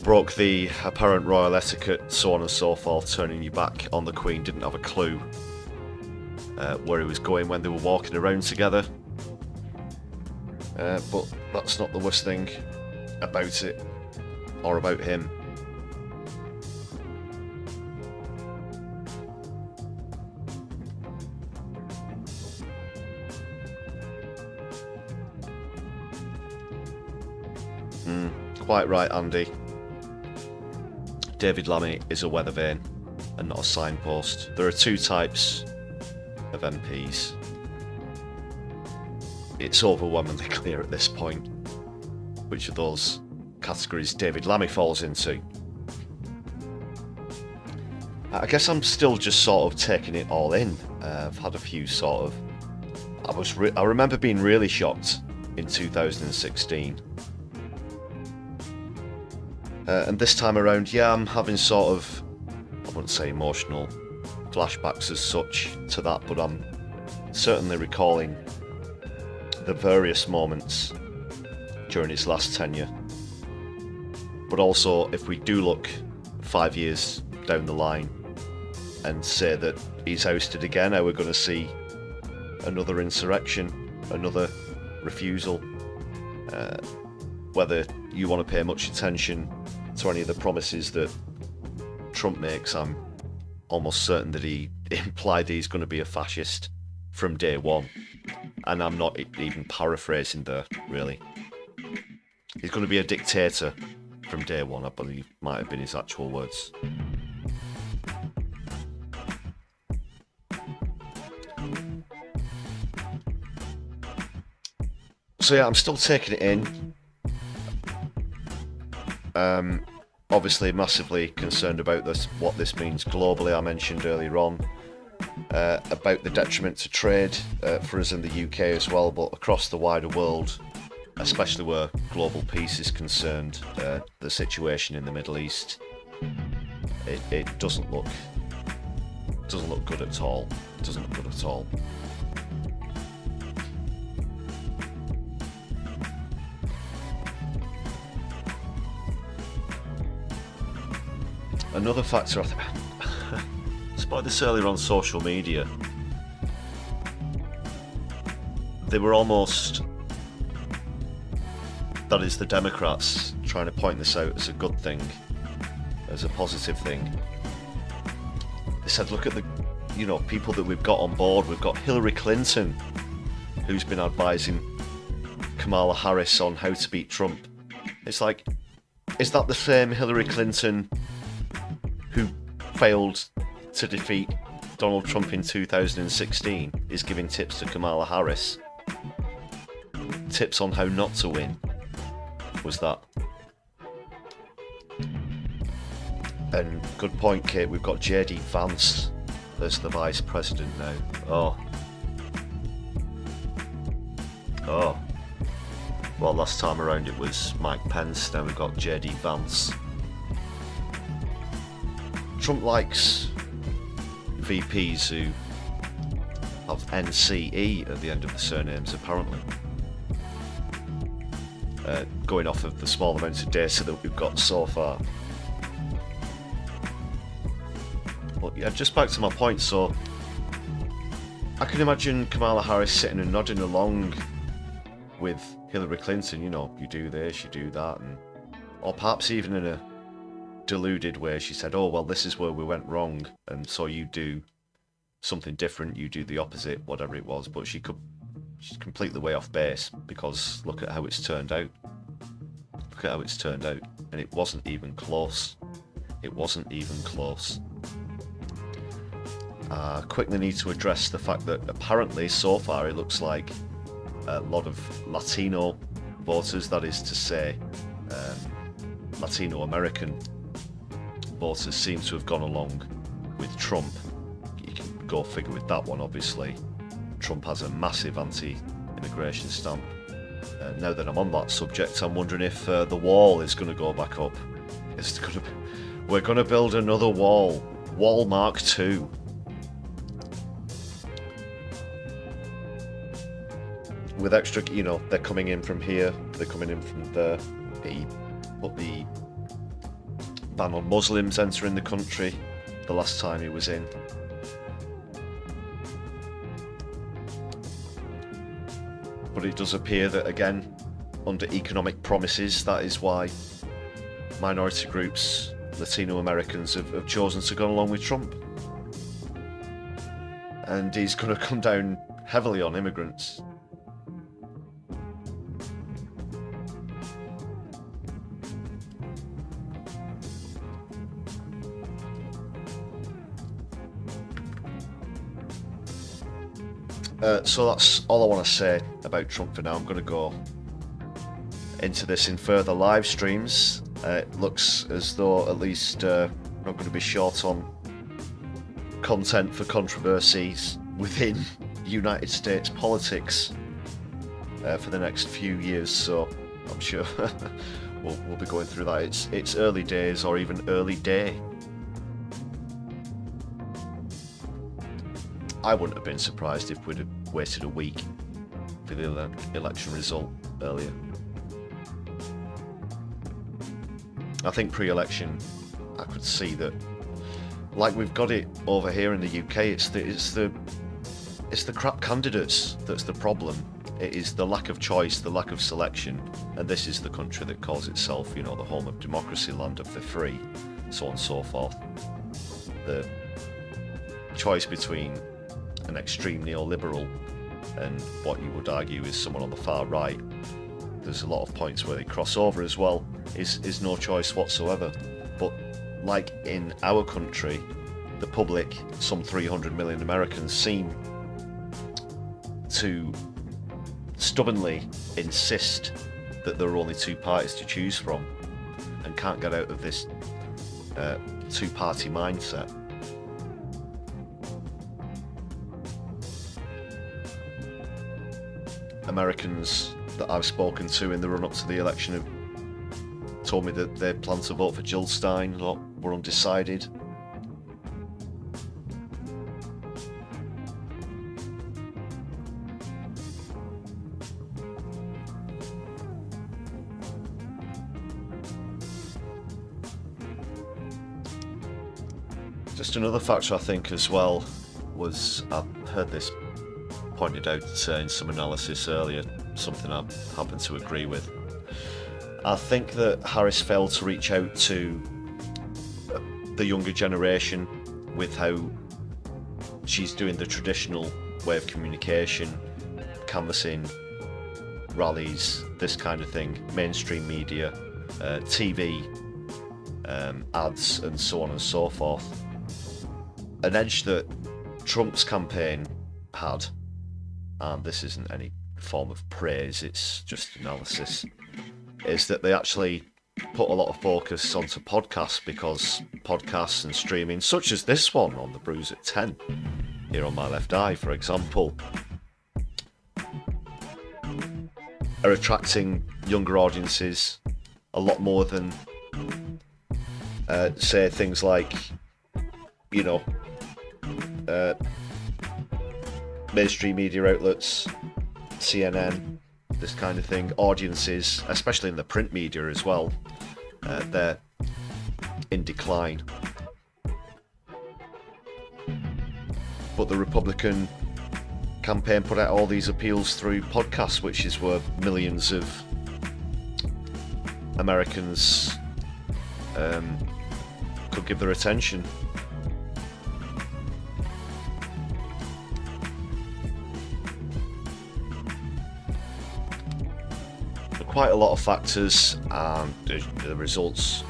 broke the apparent royal etiquette, so on and so forth, turning your back on the Queen, didn't have a clue where he was going when they were walking around together. But that's not the worst thing about it, or about him. Quite right, Andy. David Lammy is a weather vane and not a signpost. There are two types of MPs. It's overwhelmingly clear at this point which of those categories David Lammy falls into. I guess I'm still just sort of taking it all in. I've had a few sort of... I remember being really shocked in 2016. And this time around, yeah, I'm having sort of, I wouldn't say emotional flashbacks as such to that, but I'm certainly recalling the various moments during his last tenure. But also, if we do look 5 years down the line, and say that he's ousted again, or we're going to see another insurrection, another refusal. Whether you want to pay much attention to any of the promises that Trump makes, I'm almost certain that he implied he's going to be a fascist from day one. And I'm not even paraphrasing there, really. He's going to be a dictator from day one, I believe, might have been his actual words. So yeah, I'm still taking it in. Obviously massively concerned about what this means globally. I mentioned earlier on about the detriment to trade for us in the UK as well, but across the wider world, especially where global peace is concerned, the situation in the Middle East, it doesn't look good at all. It doesn't look good at all. Another factor, I spotted this earlier on social media. They were almost, that is the Democrats, trying to point this out as a good thing, as a positive thing. They said, look at the, people that we've got on board. We've got Hillary Clinton, who's been advising Kamala Harris on how to beat Trump. It's like, is that the same Hillary Clinton who failed to defeat Donald Trump in 2016 is giving tips to Kamala Harris? Tips on how not to win, was that. And good point, Kate, we've got JD Vance as the Vice President now. Oh. Well, last time around it was Mike Pence, now we've got JD Vance. Trump likes VPs who have NCE at the end of the surnames, apparently. Going off of the small amount of data that we've got so far. But yeah, just back to my point, so I can imagine Kamala Harris sitting and nodding along with Hillary Clinton, you do this, you do that, or perhaps even in a deluded way, she said, oh well, this is where we went wrong, and so you do something different, you do the opposite, whatever it was. But she's completely way off base, because look at how it's turned out. Look at how it's turned out, and it wasn't even close. It wasn't even close. Quickly need to address the fact that apparently so far it looks like a lot of Latino voters, that is to say Latino American voters, seem to have gone along with Trump. You can go figure with that one, obviously. Trump has a massive anti-immigration stamp. Now that I'm on that subject, I'm wondering if the wall is going to go back up. We're going to build another wall. Wall Mark II. With extra, they're coming in from here, they're coming in from there. He put the ban on Muslims entering the country the last time he was in. But it does appear that, again, under economic promises, that is why minority groups, Latino Americans, have chosen to go along with Trump. And he's going to come down heavily on immigrants. So that's all I want to say about Trump for now. I'm going to go into this in further live streams. It looks as though at least not going to be short on content for controversies within United States politics for the next few years, so I'm sure we'll be going through that. It's early days, or even early day. I wouldn't have been surprised if we'd have waited a week for the election result earlier. I think pre-election, I could see that like we've got it over here in the UK. It's the crap candidates that's the problem. It is the lack of choice, the lack of selection, and this is the country that calls itself, you know, the home of democracy, land of the free, so on and so forth. The choice between an extreme neoliberal and what you would argue is someone on the far right, there's a lot of points where they cross over as well, is no choice whatsoever. But like in our country, the public, some 300 million Americans, seem to stubbornly insist that there are only two parties to choose from and can't get out of this two-party mindset. Americans that I've spoken to in the run-up to the election have told me that they plan to vote for Jill Stein or were undecided. Just another factor I think as well was, I heard this pointed out in some analysis earlier, something I happen to agree with. I think that Harris failed to reach out to the younger generation with how she's doing the traditional way of communication, canvassing, rallies, this kind of thing, mainstream media, TV, ads and so on and so forth. An edge that Trump's campaign had, and this isn't any form of praise, it's just analysis, is that they actually put a lot of focus onto podcasts, because podcasts and streaming, such as this one on the Brews at 10, here on my left eye, for example, are attracting younger audiences a lot more than, say, things like, you know, mainstream media outlets, CNN, this kind of thing. Audiences, especially in the print media as well, they're in decline. But the Republican campaign put out all these appeals through podcasts, which is where millions of Americans could give their attention. Quite a lot of factors, and the results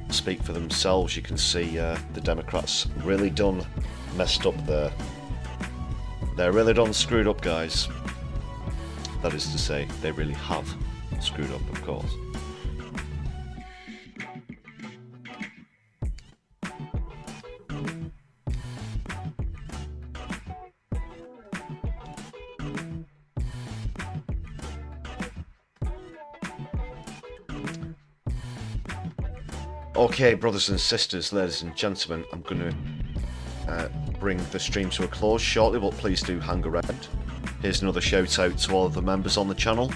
speak for themselves. You can see the Democrats really done messed up there. They're really done screwed up, guys. That is to say, they really have screwed up, of course. Okay, brothers and sisters, ladies and gentlemen, I'm going to bring the stream to a close shortly, but please do hang around. Here's another shout out to all of the members on the channel.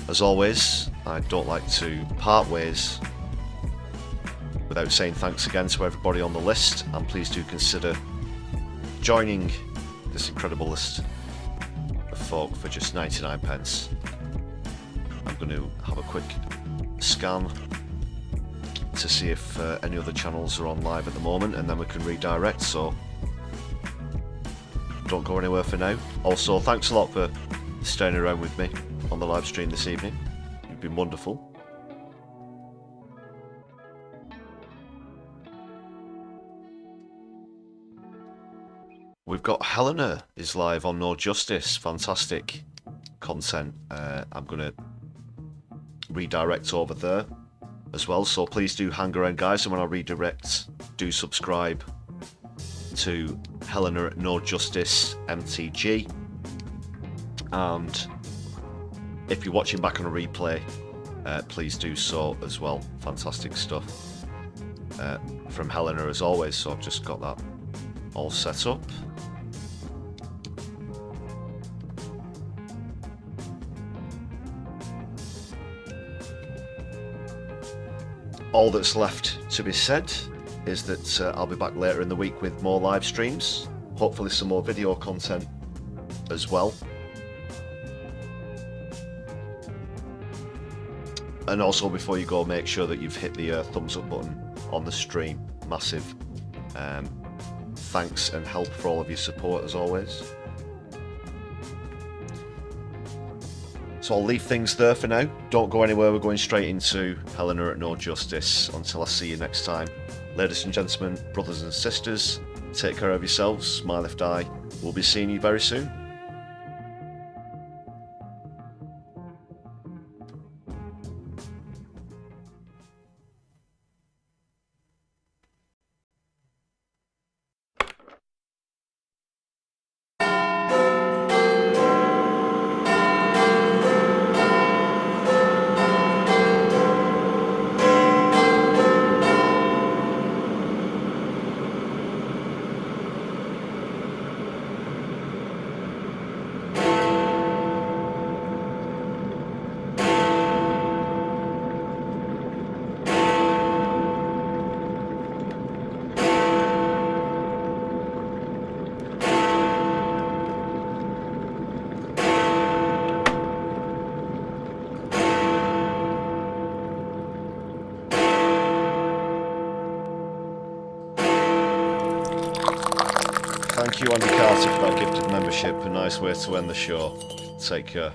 As always, I don't like to part ways without saying thanks again to everybody on the list, and please do consider joining this incredible list of folk for just 99 pence. I'm going to have a quick scan to see if any other channels are on live at the moment, and then we can redirect, so don't go anywhere for now. Also, thanks a lot for staying around with me on the live stream this evening. You've been wonderful. We've got Helena is live on No Justice. Fantastic content. I'm going to redirect over there as well, so please do hang around, guys, and when I redirect, do subscribe to Helena at No Justice MTG, and if you're watching back on a replay, please do so as well. Fantastic stuff from Helena as always, so I've just got that all set up. All that's left to be said is that I'll be back later in the week with more live streams, hopefully some more video content as well. And also, before you go, make sure that you've hit the thumbs up button on the stream. Massive thanks and help for all of your support as always. So I'll leave things there for now. Don't go anywhere, we're going straight into Helena at No Justice. Until I see you next time. Ladies and gentlemen, brothers and sisters, take care of yourselves. My left eye will be seeing you very soon. Thank you, Andy Carter, for that gifted membership. A nice way to end the show. Take care.